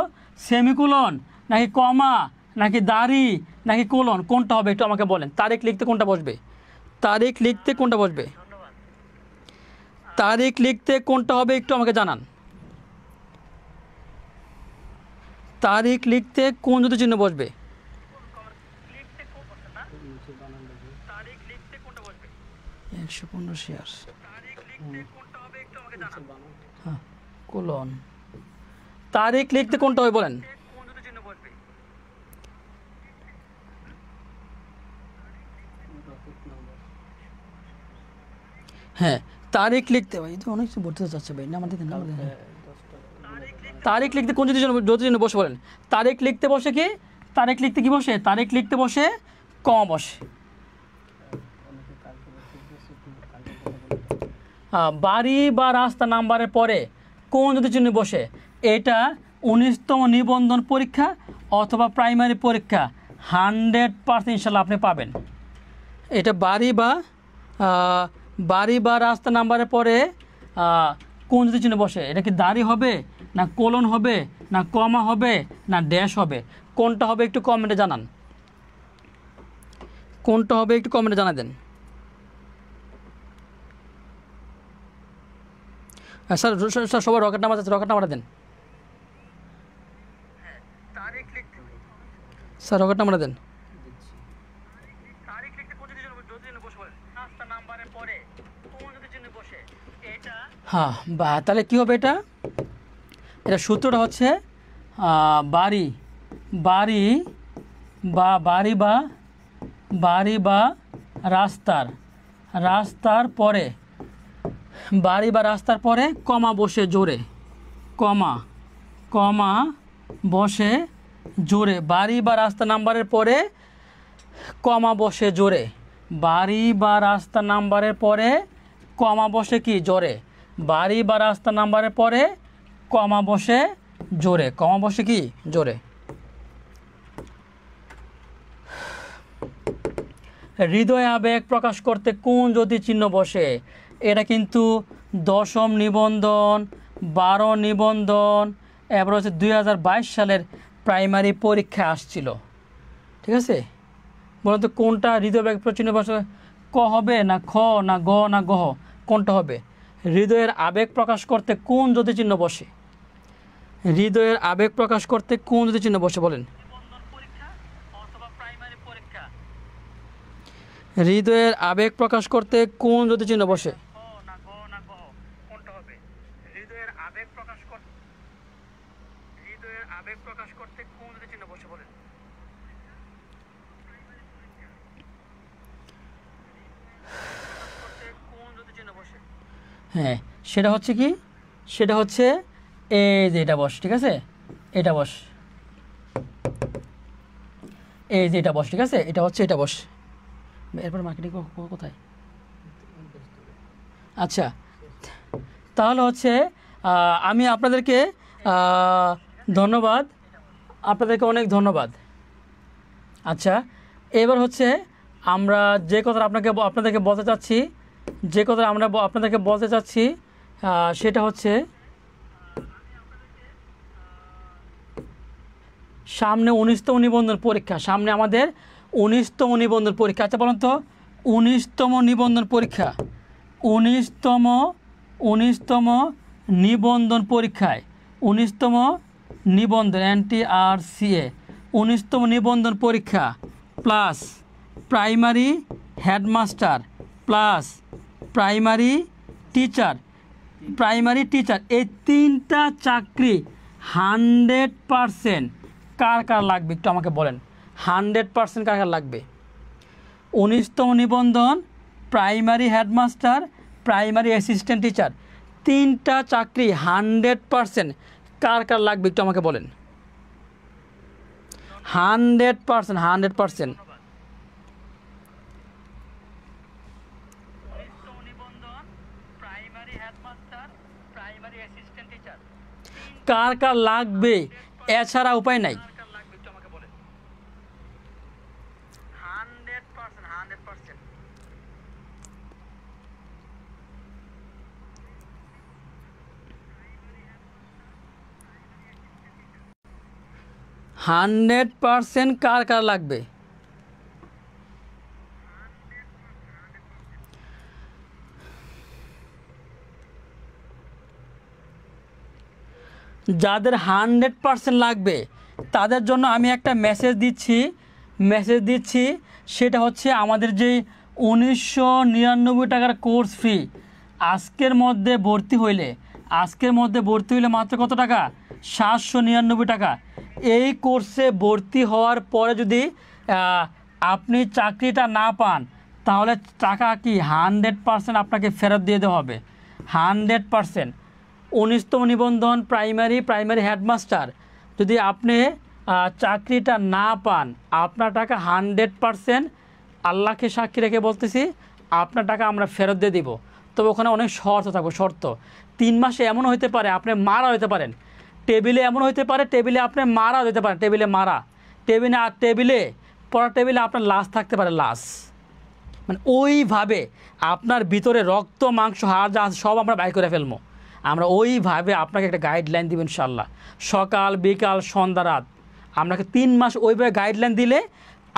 সেমিকোলন নাকি কমা নাকি দাড়ি নাকি কোলন, কোনটা হবে একটু আমাকে বলেন। তারিখ লিখতে কোনটা বসবে? তারিখ লিখতে কোনটা বসবে? তারিখ লিখতে কোনটা হবে একটু আমাকে জানান। তারিখ লিখতে কোন যদি চিহ্ন বসবে? হ্যাঁ কোলন। তারিখ লিখতে কোনটা হবে বলেন? হ্যাঁ তারিখ লিখতে, ভাই তো অনেক কিছু বলতে চাচ্ছে ভাই, নাম্বার দিতেন, নাম্বার দিতেন। তারিখ লিখতে কোন যদি জন্য বসে বলেন? তারিখ লিখতে বসে কি? তারিখ লিখতে কি বসে? তারিখ লিখতে বসে কমা বসে। বাড়ি বা রাস্তা নাম্বারের পরে কোন যদি চিহ্ন বসে? এটা 19তম নিবন্ধন পরীক্ষা অথবা প্রাইমারি পরীক্ষা 100% ইনশাল্লাহ আপনি পাবেন। এটা বাড়ি বা রাস্তা নাম্বারের পরে কোন যদি চিহ্ন বসে? এটা কি দাড়ি হবে, না কোলন হবে, না কমা হবে, না ড্যাশ হবে? কোনটা হবে একটু কমেন্টে জানান। কোনটা হবে একটু কমেন্টে জানা দেন। স্যার স্যার সবার রকেট নাম্বার আছে, রকেট নাম্বার দেন স্যার, রকেট নাম্বার দেন। হ্যাঁ বা তাহলে কী হবে এটা? এটা সূত্রটা হচ্ছে বাড়ি বাড়ি বা বাড়ি বা রাস্তার পরে, বাড়ি বা রাস্তার পরে কমা বসে জোরে, কমা বসে জোরে। বাড়ি বা রাস্তা নাম্বারের পরে কমা বসে জোরে। বাড়ি বা রাস্তা নাম্বারের পরে কমা বসে কি? জোরে। বাড়ি বা রাস্তা নাম্বারের পরে কমা বসে জোরে, কমা বসে কি? জোরে। হৃদয় আবেগ প্রকাশ করতে কোন যদি চিহ্ন বসে? এটা কিন্তু 10ম নিবন্ধন, 12 নিবন্ধন, এবার হচ্ছে 2022 সালের প্রাইমারি পরীক্ষা আসছিল। ঠিক আছে, বলুন তো কোনটা হৃদয় আবেগ চিহ্ন বসে? ক হবে না খ না গ না গহ, কোনটা হবে? হৃদয়ের আবেগ প্রকাশ করতে কোন যদি চিহ্ন বসে? হৃদয়ের আবেগ প্রকাশ করতে কোন যদি চিহ্ন বসে বলেন? হৃদয়ের আবেগ প্রকাশ করতে কোন জ্যোতি চিহ্ন বসে? হৃদয়ের আবেগ প্রকাশ করতে কোন জ্যোতি চিহ্ন বসে বলেন? হ্যাঁ, সেটা হচ্ছে কি, সেটা হচ্ছে এই যে এটা বস, ঠিক আছে, এটা বস, এই যে এটা বস, ঠিক আছে, এটা হচ্ছে এটা বস। এরপর মার্কেটিং কোথায়? আচ্ছা, তাহলে হচ্ছে আমি আপনাদেরকে ধন্যবাদ, আপনাদেরকে অনেক ধন্যবাদ। আচ্ছা, এবার হচ্ছে আমরা যে কথা আপনাদেরকে বলতে চাচ্ছি, যে কথা আমরা আপনাদেরকে বলতে চাচ্ছি সেটা হচ্ছে সামনে 19তম নিবন্ধন পরীক্ষা, সামনে আমাদের 19তম নিবন্ধন পরীক্ষা। আচ্ছা বলুন তো, 19তম নিবন্ধন পরীক্ষা, 19তম নিবন্ধন পরীক্ষায়, 19তম নিবন্ধন NTRCA 19তম নিবন্ধন পরীক্ষা plus primary headmaster plus primary teacher, এই তিনটা চাকরি 100% কার কার লাগবে একটু আমাকে বলেন। 100% কার কার লাগবে? 19তম নিবন্ধন, primary headmaster, primary assistant teacher, তিনটা চাকরি 100% কার কার লাগবে একটু আমাকে বলেন। 100%। কার কার লাগবে, এছাড়া উপায় নাই। 100% কার কার লাগবে? যাদের 100% লাগবে তাদের জন্য আমি একটা মেসেজ দিচ্ছি, সেটা হচ্ছে আমাদের যে 1999 টাকার কোর্স ফি, আজকের মধ্যে ভর্তি হইলে মাত্র কত টাকা? 799 টাকা। এই কোর্সে ভর্তি হওয়ার পরে যদি আপনি চাকরিটা না পান, তাহলে টাকা কি 100% আপনাকে ফেরত দিয়ে দেওয়া হবে, 100%। 19তম নিবন্ধন প্রাইমারি হেডমাস্টার যদি আপনি চাকরিটা না পান, আপনার টাকা 100%, আল্লাহকে সাক্ষী রেখে বলতেছি, আপনার টাকা আমরা ফেরত দিয়ে দিব। তবে ওখানে অনেক শর্ত থাকবে। 3 মাসে এমন হতে পারে আপনি মারা হতে পারেন, টেবিলে এমন হতে পারে, টেবিলে আপনি মারা হতে পারেন, টেবিলে আপনার লাশ থাকতে পারে, লাশ, মানে ওইভাবে আপনার ভিতরে রক্ত মাংস হাড় যা আছে সব আমরা বাইর করে ফেলবো। আমরা ওইভাবে আপনাকে একটা গাইডলাইন দিব ইনশাল্লাহ, সকাল বিকাল সন্ধ্যা রাত আপনাকে 3 মাস ওইভাবে গাইডলাইন দিলে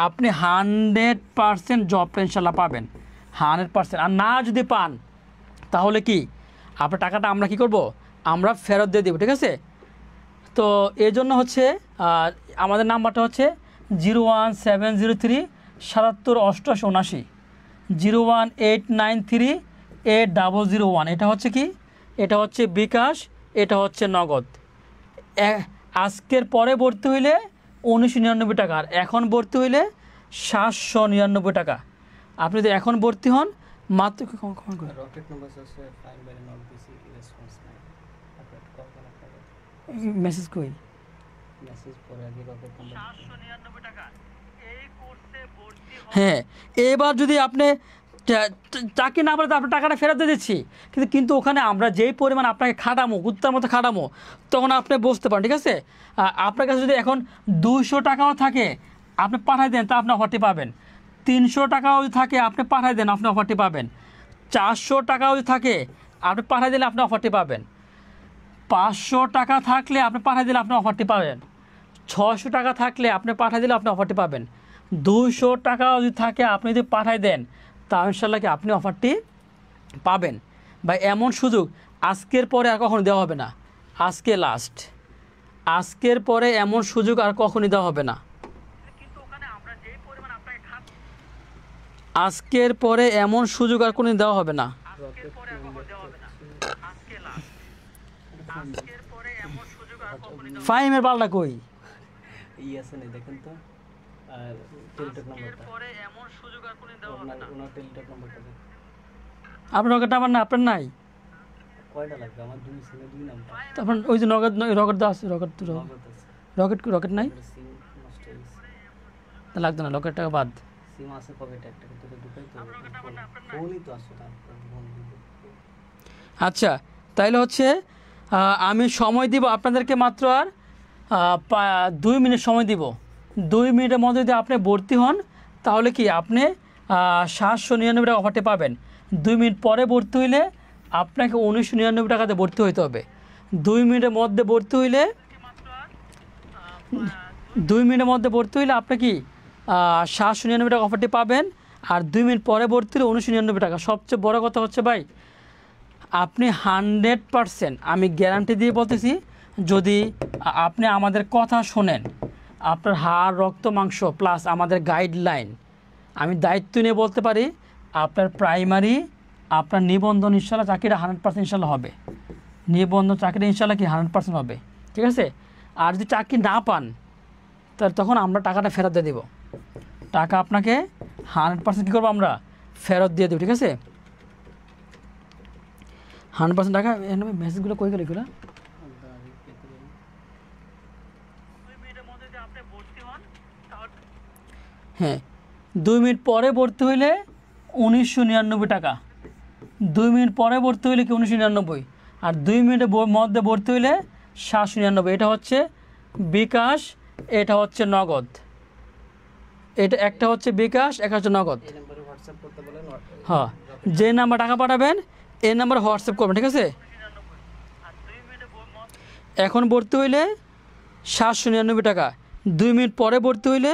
আপনি 100% জবটা ইনশাল্লাহ পাবেন, 100%। আর না যদি পান তাহলে কি আপনার টাকাটা আমরা কি করব, আমরা ফেরত দিয়ে দেবো, ঠিক আছে। তো এই জন্য হচ্ছে আমাদের নাম্বারটা হচ্ছে 01703 77 88 79, 01893 8001। এটা হচ্ছে কি, এটা হচ্ছে বিকাশ, এটা হচ্ছে নগদ। আজকের পরে ভর্তি হইলে 1999 টাকা, আর এখন ভর্তি হইলে 799 টাকা। আপনি যদি এখন ভর্তি হন মাত্র মেসেজ কই, হ্যাঁ। এবার যদি আপনি চাকরি না পারে তো আপনার টাকাটা ফেরত দিয়ে দিচ্ছি, কিন্তু ওখানে আমরা যেই পরিমাণ আপনাকে খাটামো, কুত্তার মতো খাটামো, তখন আপনি বুঝতে পারেন, ঠিক আছে। আপনার কাছে যদি এখন 200 টাকাও থাকে আপনি পাঠাই দেন, তা আপনি অফারটি পাবেন। 300 টাকাও যদি থাকে আপনি পাঠাই দেন, আপনি অফারটি পাবেন। 400 টাকাও যদি থাকে আপনি পাঠাই দিলে আপনি অফারটি পাবেন। 500 টাকা থাকলে আপনি পাঠাই দিলে আপনি অফারটি পাবেন। 600 টাকা থাকলে আপনি পাঠাই দিলে আপনি অফারটি পাবেন। 200 টাকাও যদি থাকে আপনি যদি পাঠাই দেন, তা ইনশাআল্লাহ কি আপনি অফারটি পাবেন। বা এমন সুযোগ আজকের পরে আর কখনো দেওয়া হবে না, আজকে লাস্ট, আজকের পরে এমন সুযোগ আর কখনই দেওয়া হবে না। আজকের পরে এমন সুযোগ আর কোনোদিন দেওয়া হবে না। ফাইমের পাল্টা কই ই আছে না দেখেন তো, আর টেলিটক নাম্বারটা ওনার টেলিটক নাম্বারটা দেখেন। আপনার রকেট আমার না, আপনার নাই কয়টা লাগবে? আমার দুই সিমে দুই নাম্বার। তখন ওই যে রকেট রকেট দেওয়া আছে, রকেট তো নগদ আছে, রকেট রকেট নাই, সিম নষ্ট হয়ে গেছে। তা লাগতো না, রকেট টাকা বাদ। সিম আছে পকেটে একটা, কিন্তু তো ঢুকাই তো ফোনই তো আসো না, ফোন দিবে। আচ্ছা, তাইলে হচ্ছে আমি সময় দিব আপনাদেরকে মাত্র আর 2 মিনিট সময় দিব। 2 মিনিটের মধ্যে যদি আপনি ভর্তি হন তাহলে কি আপনি 799 টাকা অফারটি পাবেন। 2 মিনিট পরে ভর্তি হইলে আপনাকে 1999 টাকাতে ভর্তি হইতে হবে। 2 মিনিটের মধ্যে ভর্তি হইলে 2 মিনিটের মধ্যে ভর্তি হইলে আপনি কি 799 টাকা অফারটি পাবেন। আর 2 মিনিট পরে ভর্তি হলে 1999 টাকা। সবচেয়ে বড় কথা হচ্ছে ভাই, আপনি 100% আমি গ্যারান্টি দিয়ে বলতেছি, যদি আপনি আমাদের কথা শোনেন, আপনার হাড় রক্ত মাংস প্লাস আমাদের গাইডলাইন, আমি দায়িত্ব নিয়ে বলতে পারি আপনার প্রাইমারি আপনার নিবন্ধন ইনশাল্লাহ চাকরিটা 100% ইনশাল্লাহ হবে। নিবন্ধন চাকরিটা ইনশাল্লাহ কি 100% হবে, ঠিক আছে। আর যদি চাকরি না পান তাহলে তখন আমরা টাকাটা ফেরত দিয়ে দেবো। টাকা আপনাকে 100% কী করবো, আমরা ফেরত দিয়ে দেবো, ঠিক আছে। 100% টাকা। মেসেজগুলো কই গেল এগুলো? হ্যাঁ, 2 মিনিট পরে ভর্তি হইলে 1999 টাকা। 2 মিনিট পরে ভর্তি হইলে কি 1999, আর 2 মিনিটের মধ্যে ভর্তি হইলে 799। এটা হচ্ছে বিকাশ, এটা হচ্ছে নগদ। এটা একটা হচ্ছে বিকাশ, একটা হচ্ছে নগদ। এই নম্বরে হোয়াটসঅ্যাপ করতে বলেন। হ্যাঁ, যে নাম্বার টাকা পাঠাবেন এই নাম্বারে হোয়াটসঅ্যাপ করবেন, ঠিক আছে। এখন ভর্তি হইলে 799 টাকা। 2 মিনিট পরে ভর্তি হইলে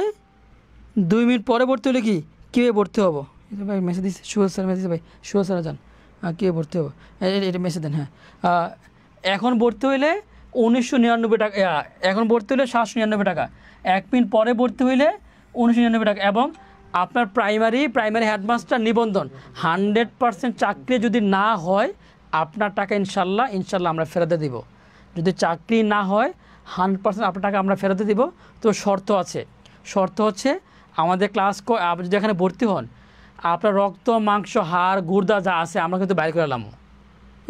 2 মিনিট পরে ভর্তি হইলে কি কীভাবে ভর্তি হবো? ভাই মেসেজ দিচ্ছে সুহাস স্যার, মেসেজ ভাই সুহাস স্যার যান, কীভাবে ভর্তি হবো এটা মেসেজ দেন। হ্যাঁ, এখন ভর্তি হইলে 1999 টাকা। এখন ভর্তি হইলে 799 টাকা। 1 মিনিট পরে ভর্তি হইলে 1999 টাকা। এবং আপনার প্রাইমারি হেডমাস্টার নিবন্ধন 100% চাকরি যদি না হয় আপনার টাকা ইনশাল্লাহ আমরা ফেরতে দিব। যদি চাকরি না হয় 100% আপনার টাকা আমরা ফেরতে দিব। তো শর্ত আছে, শর্ত হচ্ছে আমাদের ক্লাস আপনি যদি এখানে ভর্তি হন, আপনার রক্ত মাংস হাড় গুর্দা যা আছে আমরা কিন্তু বাইর করে এলাম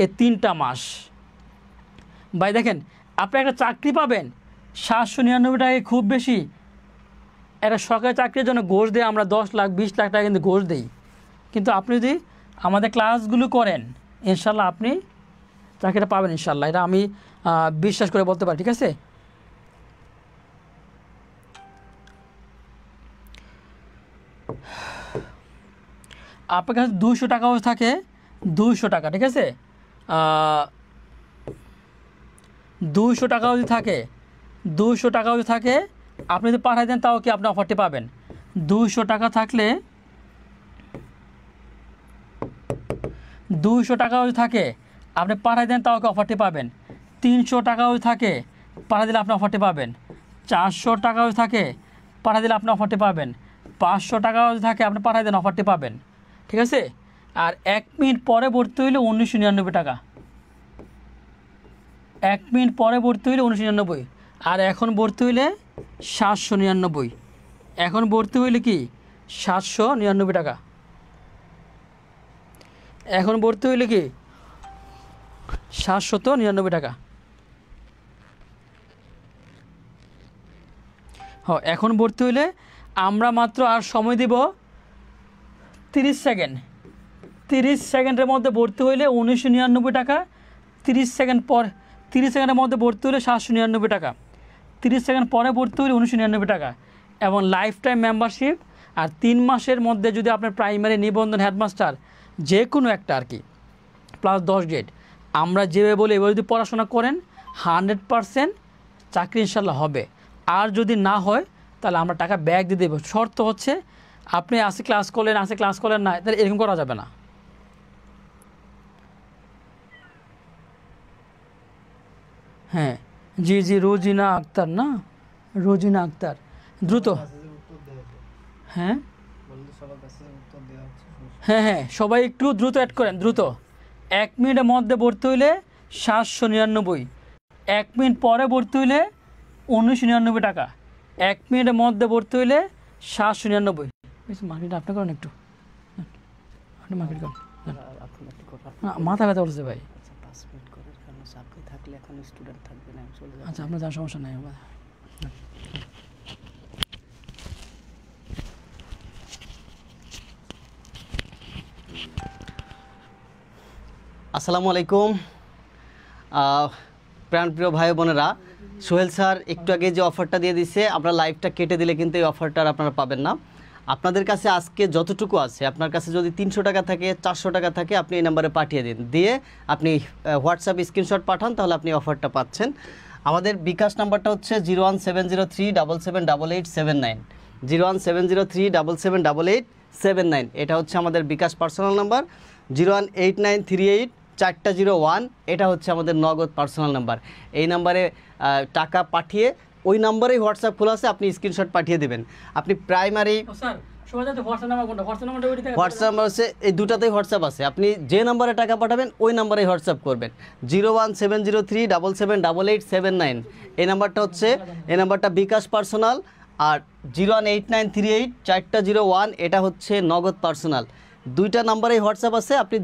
এই 3টা মাস। ভাই দেখেন, আপনি একটা চাকরি পাবেন 799 টাকায়, খুব বেশি। একটা সরকারি চাকরির জন্য ঘোষ দেয় আমরা 10 লাখ 20 লাখ টাকা কিন্তু ঘোষ দিই। কিন্তু আপনি যদি আমাদের ক্লাসগুলো করেন ইনশাল্লাহ আপনি চাকরিটা পাবেন ইনশাল্লাহ। এটা আমি বিশ্বাস করে বলতে পারি, ঠিক আছে। আপনার কাছে 200 টাকাও থাকে, 200 টাকা, ঠিক আছে। 200 টাকাও যদি থাকে, 200 টাকাও যদি থাকে আপনি যদি পাঠাই দেন তাও কি আপনি অফারটি পাবেন। 200 টাকা থাকলে, 200 টাকাও যদি থাকে আপনি পাঠাই দেন তাও কি অফারটি পাবেন। 300 টাকাও যদি থাকে পাঠাই দিলে আপনি অফারটি পাবেন। 400 টাকাও যদি থাকে পাঠাই দিলে আপনি অফারটি পাবেন। 500 টাকাও যদি থাকে আপনি পাঠাই দেন অফারটি পাবেন, ঠিক আছে। আর 1 মিনিট পরে ভর্তি হইলে 1999 টাকা। 1 মিনিট পরে ভর্তি হইলে 1999। আর এখন ভর্তি হইলে 799। এখন ভর্তি হইলে কি 799 টাকা। এখন ভর্তি হইলে কি 799 টাকা। হ্যাঁ, এখন ভর্তি হইলে আমরা মাত্র আর সময় দিব 30 সেকেন্ড। 30 সেকেন্ডের মধ্যে ভর্তি হইলে 1999 টাকা। 30 সেকেন্ড পর, 30 সেকেন্ডের মধ্যে ভর্তি হলে 799 টাকা। 30 সেকেন্ড পরে ভর্তি হলে 1999 টাকা। এবং লাইফ টাইম মেম্বারশিপ। আর 3 মাসের মধ্যে যদি আপনার প্রাইমারি নিবন্ধন হেডমাস্টার যে কোনো একটা আর কি প্লাস 10 গ্রেড, আমরা যেভাবে বলি এবার যদি পড়াশোনা করেন 100% চাকরি ইনশাল্লাহ হবে। আর যদি না হয় তাহলে আমরা টাকা ব্যাক দিয়ে দেবো। শর্ত হচ্ছে আপনি আসে ক্লাস করলেন না, তাহলে এরকম করা যাবে না। হ্যাঁ, জি জি, রোজিনা আক্তার না, রোজিনা আক্তার, দ্রুত। হ্যাঁ, সবার কাছে উত্তর দেওয়া হচ্ছে। হ্যাঁ হ্যাঁ, সবাই একটু দ্রুত অ্যাড করেন, দ্রুত। 1 মিনিটের মধ্যে ভর্তি হইলে 799, 1 মিনিট পরে ভর্তি হইলে 1999 টাকা, 1 মিনিটের মধ্যে ভর্তি হইলে 799। মার্কেট আপনি করেন একটু, আপনি মার্কেট করেন। আপনি একটু করার মাথা ব্যথা করছে ভাই। আচ্ছা 5 মিনিট করার কারণে চাকরি থাকলে এখন স্টুডেন্ট থাকবে না, আমি চলে যাব। আচ্ছা আপনার যাওয়ার সমস্যা নাই। আসসালামু আলাইকুম প্রাণপ্রিয় ভাই বোনেরা, সোহেল স্যার একটু আগে যে অফারটা দিয়ে দিছে, আমরা লাইভটা কেটে দিলে কিন্তু এই অফারটা আপনারা পাবেন না। আপনাদের কাছে আজকে যতটুকু আছে, আপনার কাছে যদি 300 টাকা থাকে, 400 টাকা থাকে, আপনি এই নাম্বারে পাঠিয়ে দিন, দিয়ে আপনি হোয়াটসঅ্যাপ স্ক্রিনশট পাঠান, তাহলে আপনি অফারটা পাচ্ছেন। আমাদের বিকাশ নাম্বারটা হচ্ছে 01703778879, 01703778879। এটা হচ্ছে আমাদের বিকাশ পার্সোনাল নাম্বার। 018938401, এটা হচ্ছে আমাদের নগদ পার্সোনাল নাম্বার। এই নাম্বারে টাকা পাঠিয়ে ওই নাম্বারেই হোয়াটসঅ্যাপ খোলা আছে, আপনি স্ক্রিনশট পাঠিয়ে দেবেন। আপনি প্রাইমারি হোয়াটসঅ্যাপ নাম্বার আছে, এই দুটাতেই হোয়াটসঅ্যাপ আছে। আপনি যে নাম্বারে টাকা পাঠাবেন ওই নাম্বারেই হোয়াটসঅ্যাপ করবেন। 01703778879, এই নাম্বারটা হচ্ছে, এই নাম্বারটা বিকাশ পার্সোনাল। আর 018938401, এটা হচ্ছে নগদ পার্সোনাল। দুইটা নাম্বারেই হোয়াটসঅ্যাপ আছে, আপনি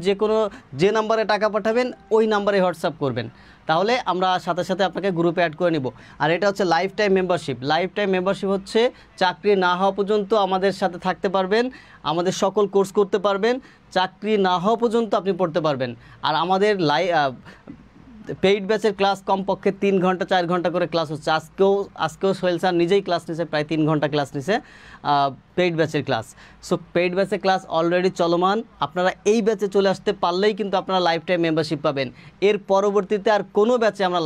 যে নাম্বারে টাকা পাঠাবেন ওই নাম্বারে হোয়াটসঅ্যাপ করবেন, তাহলে আমরা সাথে সাথে আপনাকে গ্রুপে অ্যাড করে নিব। আর এটা হচ্ছে life time membership. Life time membership হচ্ছে চাকরি না হওয়া পর্যন্ত আমাদের সাথে থাকতে পারবেন, আমাদের সকল কোর্স করতে পারবেন, চাকরি না হওয়া পর্যন্ত আপনি পড়তে পারবেন। আর আমাদের পেইড ব্যাচের ক্লাস কমপক্ষে 3 ঘন্টা 4 ঘন্টা করে ক্লাস হচ্ছে। আজকেও সোহেল স্যার নিজেই ক্লাস নিছে, প্রায় 3 ঘন্টা ক্লাস নিছে পেইড ব্যাচের ক্লাস। সো পেইড ব্যাচের ক্লাস অলরেডি চলমান। আপনারা এই ব্যাচে চলে আসতে পারলেই কিন্তু আপনারা লাইফ টাইম মেম্বারশিপ পাবেন। এর পরবর্তীতে আর কোনো ব্যাচে আমরা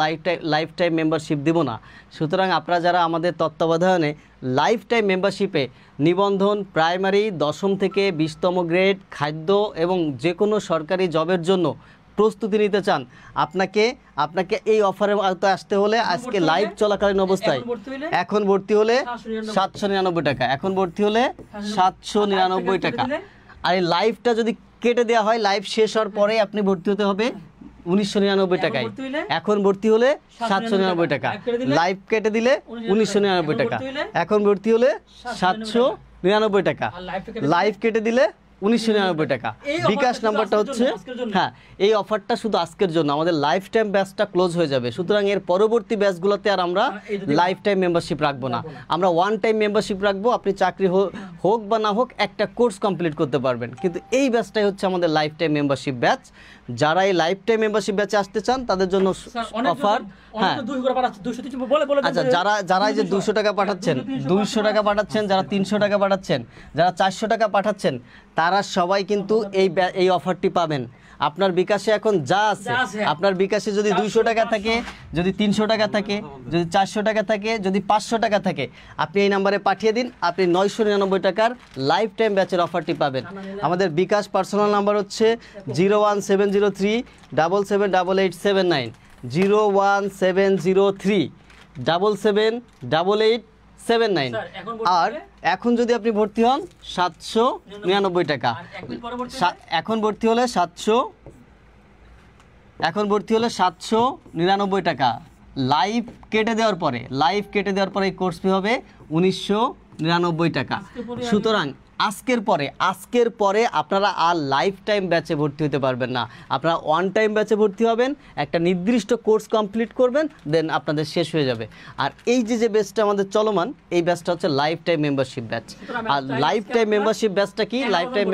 লাইফ টাইম মেম্বারশিপ দেব না। সুতরাং আপনারা যারা আমাদের তত্ত্বাবধানে লাইফ টাইম মেম্বারশিপে নিবন্ধন, প্রাইমারি 10ম থেকে 20তম গ্রেড, খাদ্য এবং যে কোনো সরকারি জবের জন্য প্রস্তুতি নিতে চান, আপনাকে এই অফারের আওতায় আসতে হলে আজকে লাইভ চলাকালীন অবস্থায় এখন ভর্তি হলে 799 টাকা, এখন ভর্তি হলে 799 টাকা। আর এই লাইভটা যদি কেটে দেওয়া হয়, লাইভ শেষ হওয়ার পরে আপনি ভর্তি হতে হবে 1999 টাকায়। এখন ভর্তি হলে 799 টাকা, লাইভ কেটে দিলে 1999 টাকা, এখন ভর্তি হলে 799 টাকা, লাইভ কেটে দিলে 1999 টাকা। বিকাশ নাম্বারটা হচ্ছে, হ্যাঁ এই অফারটা শুধু আজকের জন্য, আমাদের লাইফ টাইম ব্যাচটা ক্লোজ হয়ে যাবে। সুতরাং এর পরবর্তী ব্যাচগুলোতে আর আমরা লাইফ টাইম মেম্বারশিপ রাখবো না, আমরা ওয়ান টাইম মেম্বারশিপ রাখবো। আপনি চাকরি হোক বা না হোক একটা কোর্স কমপ্লিট করতে পারবেন, কিন্তু এই ব্যাচটাই হচ্ছে আমাদের লাইফ টাইম মেম্বারশিপ ব্যাচ। যারা এই লাইফ টাইম মেম্বারশিপ ব্যাচে আসতে চান তাদের জন্য অফার। হ্যাঁ আচ্ছা, যারা এই যে 200 টাকা পাঠাচ্ছেন, 200 টাকা পাঠাচ্ছেন, যারা 300 টাকা পাঠাচ্ছেন, যারা 400 টাকা পাঠাচ্ছেন, তারা সবাই কিন্তু এই অফারটি পাবেন। আপনার বিকাশে এখন যা আছে, আপনার বিকাশে যদি 200 টাকা থাকে, যদি 300 টাকা থাকে, যদি 400 টাকা থাকে, যদি 500 টাকা থাকে, আপনি এই নাম্বারে পাঠিয়ে দিন, আপনি 999 টাকার লাইফ টাইম ব্যাচের অফারটি পাবেন। আমাদের বিকাশ পার্সোনাল নাম্বার হচ্ছে 01703778879, 01703778879। আর এখন যদি আপনি ভর্তি হন 799 টাকা, এখন ভর্তি হলে 799 টাকা। লাইভ কেটে দেওয়ার পরে এই কোর্স ফি হবে 1999 টাকা। সুতরাং আজকের পরে আপনারা আর লাইফ টাইম ব্যাচে ভর্তি হতে পারবেন না, আপনারা ওয়ান টাইম ব্যাচে ভর্তি হবেন, একটা নির্দিষ্ট কোর্স কমপ্লিট করবেন, দেন আপনাদের শেষ হয়ে যাবে। আর এই যে ব্যাচটা আমাদের চলমান, এই ব্যাচটা হচ্ছে লাইফ টাইম মেম্বারশিপ ব্যাচ। আর লাইফ টাইম মেম্বারশিপ ব্যাচটা কি? লাইফ টাইম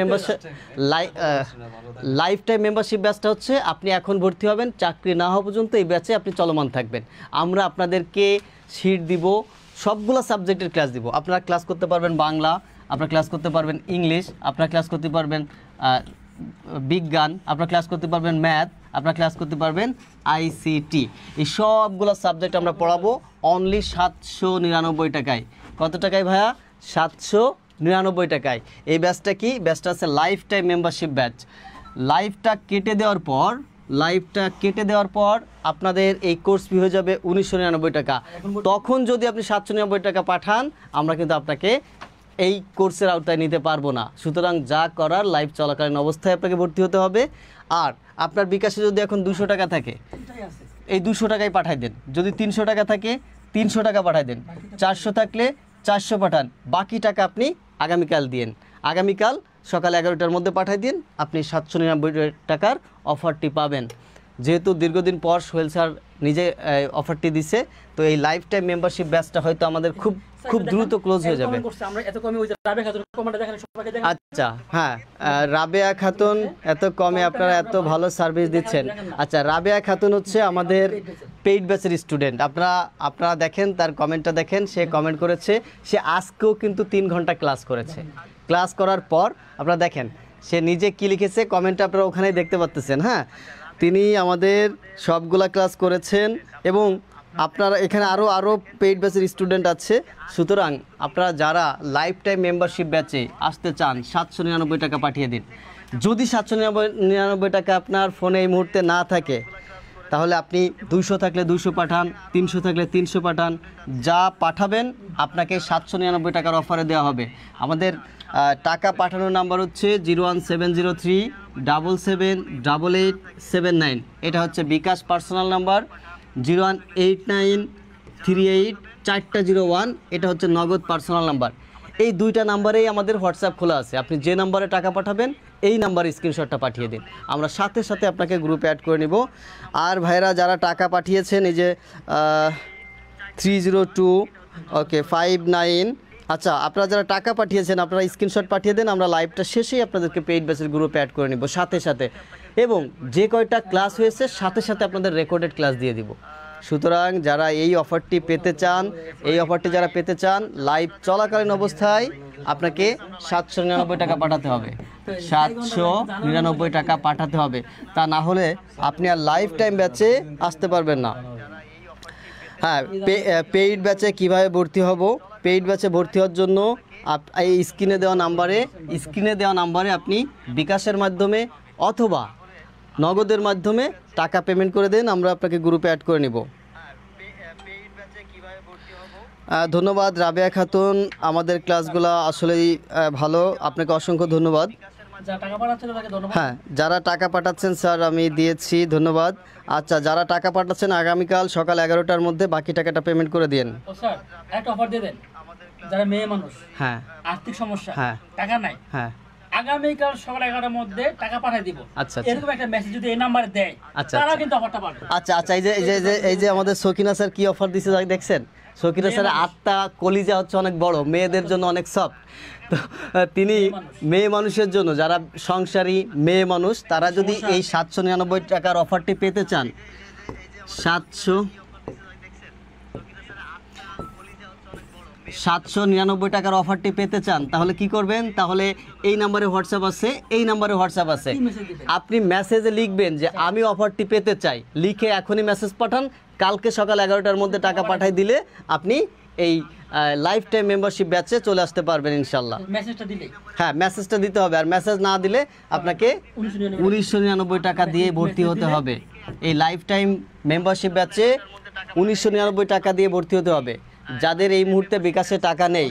মেম্বারশিপ ব্যাচটা হচ্ছে আপনি এখন ভর্তি হবেন, চাকরি না হওয়া পর্যন্ত এই ব্যাচে আপনি চলমান থাকবেন। আমরা আপনাদেরকে সিট দিব, সবগুলো সাবজেক্টের ক্লাস দিব। আপনারা ক্লাস করতে পারবেন বাংলা, আপনারা ক্লাস করতে পারবেন ইংলিশ, আপনারা ক্লাস করতে পারবেন বিজ্ঞান, আপনারা ক্লাস করতে পারবেন ম্যাথ, আপনারা ক্লাস করতে পারবেন আইসিটি। এই সবগুলো সাবজেক্ট আমরা পড়াবো অনলি 799 টাকায়। কত টাকায় ভাইয়া? 799 টাকায়। এই ব্যাচটা কি? ব্যাচটা আছে লাইফ টাইম মেম্বারশিপ ব্যাচ। লাইভটা কেটে দেওয়ার পর আপনাদের এই কোর্স ফি হয়ে যাবে 1999 টাকা। তখন যদি আপনি 799 টাকা পাঠান, আমরা কিন্তু আপনাকে এই কোর্সের আওতায় নিতে পারবো না। সুতরাং যা করার লাইভ চলাকালীন অবস্থায় আপনাকে ভর্তি হতে হবে। আর আপনার বিকাশে যদি এখন 200 টাকা থাকে, এই 200 টাকাই পাঠাই দেন। যদি 300 টাকা থাকে 300 টাকা পাঠাই দেন, 400 থাকলে 400 পাঠান, বাকি টাকা আপনি আগামীকাল দিন। আগামীকাল সকাল 11টার মধ্যে পাঠাই দিন, আপনি 799 টাকার অফারটি পাবেন। যেহেতু দীর্ঘদিন পর সোহেল স্যার নিজে অফারটি দিছে, তো এই লাইফ টাইম মেম্বারশিপ ব্যাচটা হয়তো আমাদের খুব দ্রুত ক্লোজ হয়ে যাবে। আচ্ছা, হ্যাঁ, রাবেয়া খাতুন এত কমে আপনারা এত ভালো সার্ভিস দিচ্ছেন। আচ্ছা, রাবেয়া খাতুন হচ্ছে আমাদের পেইড ব্যাচের স্টুডেন্ট। আপনারা দেখেন, তার কমেন্টটা দেখেন, সে কমেন্ট করেছে সে আজকেও কিন্তু 3 ঘন্টা ক্লাস করেছে। ক্লাস করার পর আপনারা দেখেন সে নিজে কি লিখেছে, কমেন্টটা আপনারা ওখানেই দেখতে পাচ্ছেন। হ্যাঁ, তিনি আমাদের সবগুলা ক্লাস করেছেন এবং আপনারা এখানে আরও পেইড ব্যাচের স্টুডেন্ট আছে। সুতরাং আপনারা যারা লাইফ টাইম মেম্বারশিপ ব্যাচে আসতে চান 799 টাকা পাঠিয়ে দিন। যদি 799 টাকা আপনার ফোনে এই মুহূর্তে না থাকে, তাহলে আপনি 200 থাকলে 200 পাঠান, 300 থাকলে 300 পাঠান। যা পাঠাবেন আপনাকে 799 টাকার অফারে দেওয়া হবে। আমাদের টাকা পাঠানোর নাম্বার হচ্ছে 01703778879। এটা হচ্ছে বিকাশ পার্সোনাল নাম্বার। 018938401, এটা হচ্ছে নগদ পার্সোনাল নাম্বার। এই দুইটা নাম্বারেই আমাদের হোয়াটসঅ্যাপ খোলা আছে। আপনি যে নাম্বারে টাকা পাঠাবেন এই নাম্বারে স্ক্রিনশটটা পাঠিয়ে দিন, আমরা সাথে সাথে আপনাকে গ্রুপে অ্যাড করে নিব। আর ভাইরা যারা টাকা পাঠিয়েছেন, এই যে 302 ওকে 59, আচ্ছা, আপনারা যারা টাকা পাঠিয়েছেন আপনারা স্ক্রিনশট পাঠিয়ে দেন, আমরা লাইভটা শেষেই আপনাদেরকে পেইড ব্যাচের গ্রুপে অ্যাড করে নিব সাথে সাথে। এবং যে কয়টা ক্লাস হয়েছে সাথে সাথে আপনাদের রেকর্ডেড ক্লাস দিয়ে দিব। সুতরাং যারা এই অফারটি পেতে চান, যারা পেতে চান, লাইভ চলাকালীন অবস্থায় আপনাকে 799 টাকা পাঠাতে হবে। 799 টাকা পাঠাতে হবে, তা না হলে আপনি আর লাইফ টাইম ব্যাচে আসতে পারবেন না। হ্যাঁ, পেইড ব্যাচে কিভাবে ভর্তি হব? পেইড ব্যাচে ভর্তি হওয়ার জন্য এই স্ক্রিনে দেওয়া নাম্বারে আপনি বিকাশের মাধ্যমে অথবা নগদের মাধ্যমে টাকা পেমেন্ট করে দেন, আমরা আপনাকে গ্রুপে অ্যাড করে নিব। ধন্যবাদ রাবেয়া খাতুন, আমাদের ক্লাসগুলো আসলেই ভালো, আপনাকে অসংখ্য ধন্যবাদ। হ্যাঁ, যারা টাকা পাঠাচ্ছেন স্যার আমি দিয়েছি, ধন্যবাদ। আচ্ছা, যারা টাকা পাঠাচ্ছেন আগামীকাল সকাল 11টার মধ্যে বাকি টাকাটা পেমেন্ট করে দিন। যারা মেয়ে মানুষ, হ্যাঁ, আর্থিক সমস্যা, হ্যাঁ, টাকা নাই, হ্যাঁ, আগামীকাল সকাল 11টার মধ্যে টাকা পাঠিয়ে দিব। আচ্ছা, এরকম একটা মেসেজ যদি এই নাম্বারে দেয়, তারা কিন্তু অফারটা পাবে। আচ্ছা, এই যে আমাদের সকিনা স্যার কি অফার দিছে দেখছেন? সকিনা স্যারের আত্মা কলিজা হচ্ছে অনেক বড়, মেয়েদের জন্য অনেক সফট। তো তিনি মেয়ে মানুষের জন্য, যারা সংসারী মেয়ে মানুষ, তারা যদি এই 799 টাকার অফারটি পেতে চান, 799 টাকার অফারটি পেতে চান, তাহলে কি করবেন? তাহলে এই নাম্বারে হোয়াটসঅ্যাপ আছে, আপনি মেসেজে লিখবেন যে আমি অফারটি পেতে চাই, লিখে এখনই মেসেজ পাঠান। কালকে সকাল 11টার মধ্যে টাকা পাঠাই দিলে আপনি এই লাইফ টাইম মেম্বারশিপ ব্যাচে চলে আসতে পারবেন ইনশাল্লাহ। হ্যাঁ, মেসেজটা দিতে হবে, আর মেসেজ না দিলে আপনাকে 1999 টাকা দিয়ে ভর্তি হতে হবে। এই লাইফ টাইম মেম্বারশিপ ব্যাচে 1999 টাকা দিয়ে ভর্তি হতে হবে। যাদের এই মুহূর্তে বিকাশে টাকা নেই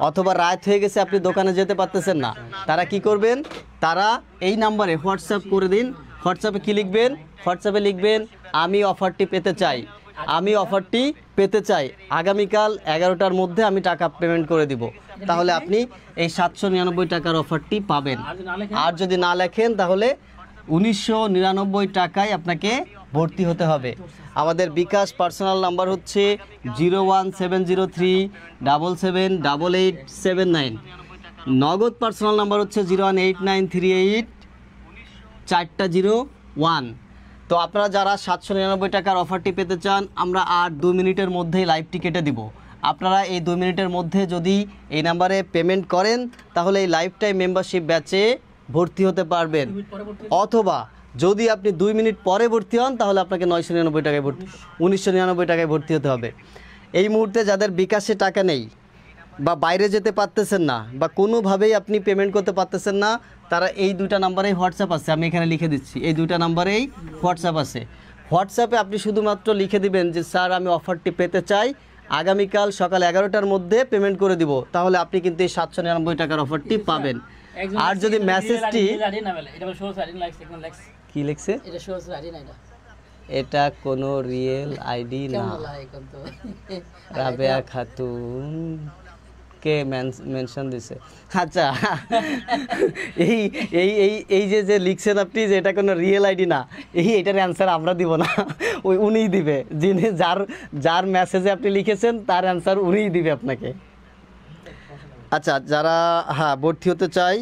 অথবা রাত হয়ে গেছে, আপনি দোকানে যেতে পারতেছেন না, তারা কি করবেন? তারা এই নাম্বারে হোয়াটসঅ্যাপ করে দিন। হোয়াটসঅ্যাপে কি লিখবেন? হোয়াটসঅ্যাপে লিখবেন আমি অফারটি পেতে চাই, আগামীকাল 11টার মধ্যে আমি টাকা পেমেন্ট করে দিব। তাহলে আপনি এই 799 টাকার অফারটি পাবেন। আর যদি না লেখেন তাহলে 1999 টাকায় আপনাকে ভর্তি হতে হবে। আমাদের বিকাশ পার্সোনাল নাম্বার হচ্ছে 01703778879। নগদ পার্সোনাল নাম্বার হচ্ছে 018938401। তো আপনারা যারা 799 টাকার অফারটি পেতে চান, আমরা আর 2 মিনিটের মধ্যেই লাইভটি কেটে দিব। আপনারা এই 2 মিনিটের মধ্যে যদি এই নাম্বারে পেমেন্ট করেন, তাহলে এই লাইফ টাইম মেম্বারশিপ ব্যাচে ভর্তি হতে পারবেন। অথবা যদি আপনি 2 মিনিট পরে ভর্তি হন, তাহলে আপনাকে 1999 টাকায় ভর্তি হতে হবে। এই মুহূর্তে যাদের বিকাশে টাকা নেই বা বাইরে যেতে পারতেছেন না বা কোনোভাবেই আপনি পেমেন্ট করতে পারতেছেন না, তারা এই 2টা নাম্বারেই হোয়াটসঅ্যাপ আছে, আমি এখানে লিখে দিচ্ছি, এই 2টা নাম্বারেই হোয়াটসঅ্যাপ আছে। হোয়াটসঅ্যাপে আপনি শুধুমাত্র লিখে দিবেন যে স্যার আমি অফারটি পেতে চাই, আগামীকাল সকাল 11টার মধ্যে পেমেন্ট করে দিব, তাহলে আপনি কিন্তু এই 799 টাকার অফারটি পাবেন। আর যদি মেসেজটি কি লিখছে, এটা কোনো রিয়েল আইডি না, রাবেয়া খাতুন কে মেনশন দিছে। আচ্ছা, এই এই এই এই যে যে লিখছেন আপনি যে এটা কোনো রিয়েল আইডি না, এইটার অ্যান্সার আমরা দিব না, উনিই দিবে, যিনি যার মেসেজে আপনি লিখেছেন তার অ্যান্সার উনিই দিবে আপনাকে। আচ্ছা, যারা ভর্তি হতে চাই,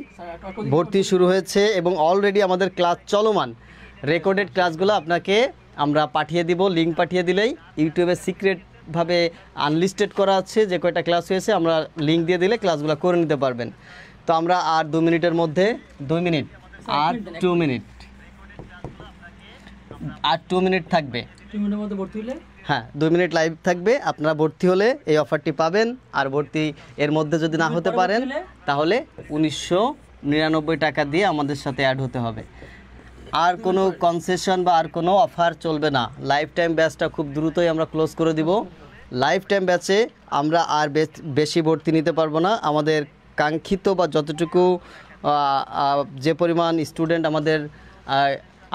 ভর্তি শুরু হয়েছে এবং অলরেডি আমাদের ক্লাস চলমান, রেকর্ডেড ক্লাসগুলো আপনাকে আমরা পাঠিয়ে দিব, লিঙ্ক পাঠিয়ে দিলেই ইউটিউবে সিক্রেটভাবে আনলিস্টেড করা আছে যে কয়টা ক্লাস হয়েছে, আমরা লিঙ্ক দিয়ে দিলে ক্লাসগুলো করে নিতে পারবেন। তো আমরা আর 2 মিনিটের মধ্যে 2 মিনিট আর 2 মিনিট আর 2 মিনিট থাকবে, 2 মিনিটের মধ্যে ভর্তি হলে 2 মিনিট লাইভ থাকবে। আপনারা ভর্তি হলে এই অফারটি পাবেন। আর ভর্তি এর মধ্যে যদি না হতে পারেন তাহলে 1999 টাকা দিয়ে আমাদের সাথে অ্যাড হতে হবে। আর কোনো কনসেশন বা আর কোনো অফার চলবে না। লাইফ টাইম ব্যাচটা খুব দ্রুতই আমরা ক্লোজ করে দিব। লাইফ টাইম ব্যাচে আমরা আর বেশি ভর্তি নিতে পারবো না। আমাদের কাঙ্ক্ষিত বা যতটুকু যে পরিমাণ স্টুডেন্ট আমাদের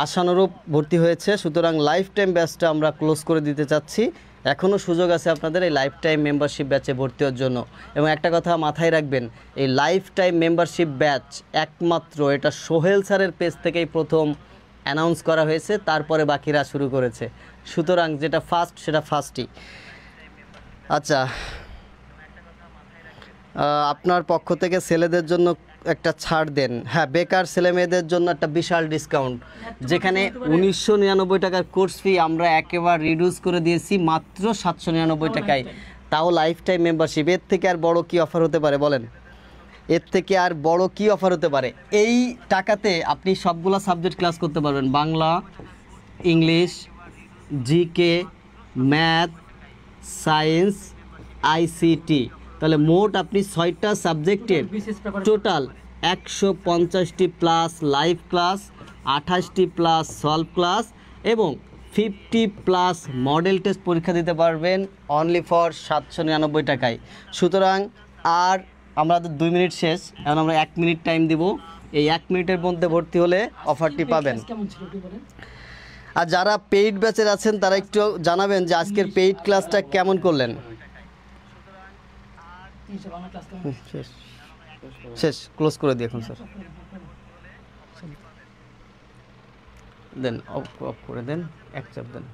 আশানুরূপ ভর্তি হয়েছে, সুতরাং লাইফ টাইম ব্যাচটা আমরা ক্লোজ করে দিতে চাচ্ছি। এখনও সুযোগ আছে আপনাদের এই লাইফ টাইম মেম্বারশিপ ব্যাচে ভর্তি হওয়ার জন্য। এবং একটা কথা মাথায় রাখবেন, এই লাইফ টাইম মেম্বারশিপ ব্যাচ একমাত্র এটা সোহেল স্যারের পেজ থেকেই প্রথম অ্যানাউন্স করা হয়েছে, তারপরে বাকিরা শুরু করেছে। সুতরাং যেটা ফার্স্ট সেটা ফার্স্টই। আচ্ছা, আপনার পক্ষ থেকে ছেলেদের জন্য একটা ছাড় দেন। বেকার ছেলে মেয়েদের জন্য একটা বিশাল ডিসকাউন্ট, যেখানে 1999 টাকার কোর্স ফি আমরা একেবারে রিডিউস করে দিয়েছি মাত্র 799 টাকায়, তাও লাইফ টাইম মেম্বারশিপ। এর থেকে আর বড় কি অফার হতে পারে বলেন? এর থেকে আর বড় কি অফার হতে পারে? এই টাকাতে আপনি সবগুলো সাবজেক্ট ক্লাস করতে পারবেন, Bangla, English, GK, math, science, ICT. তাহলে মোট আপনি 6টা সাবজেক্টের টোটাল 150টি প্লাস লাইভ ক্লাস, 28টি প্লাস সলভ ক্লাস এবং 50 প্লাস মডেল টেস্ট পরীক্ষা দিতে পারবেন অনলি ফর 799 টাকায়। সুতরাং আর আমাদের 2 মিনিট শেষ, এখন আমরা 1 মিনিট টাইম দিব। এই 1 মিনিটের মধ্যে ভর্তি হলে অফারটি পাবেন। আর যারা পেইড ব্যাচের আছেন তারা একটু জানাবেন যে আজকের পেইড ক্লাসটা কেমন করলেন। শেষ, ক্লোজ করে দিই এখন স্যার। দেন অফ করে দেন, এক চাপ দেন।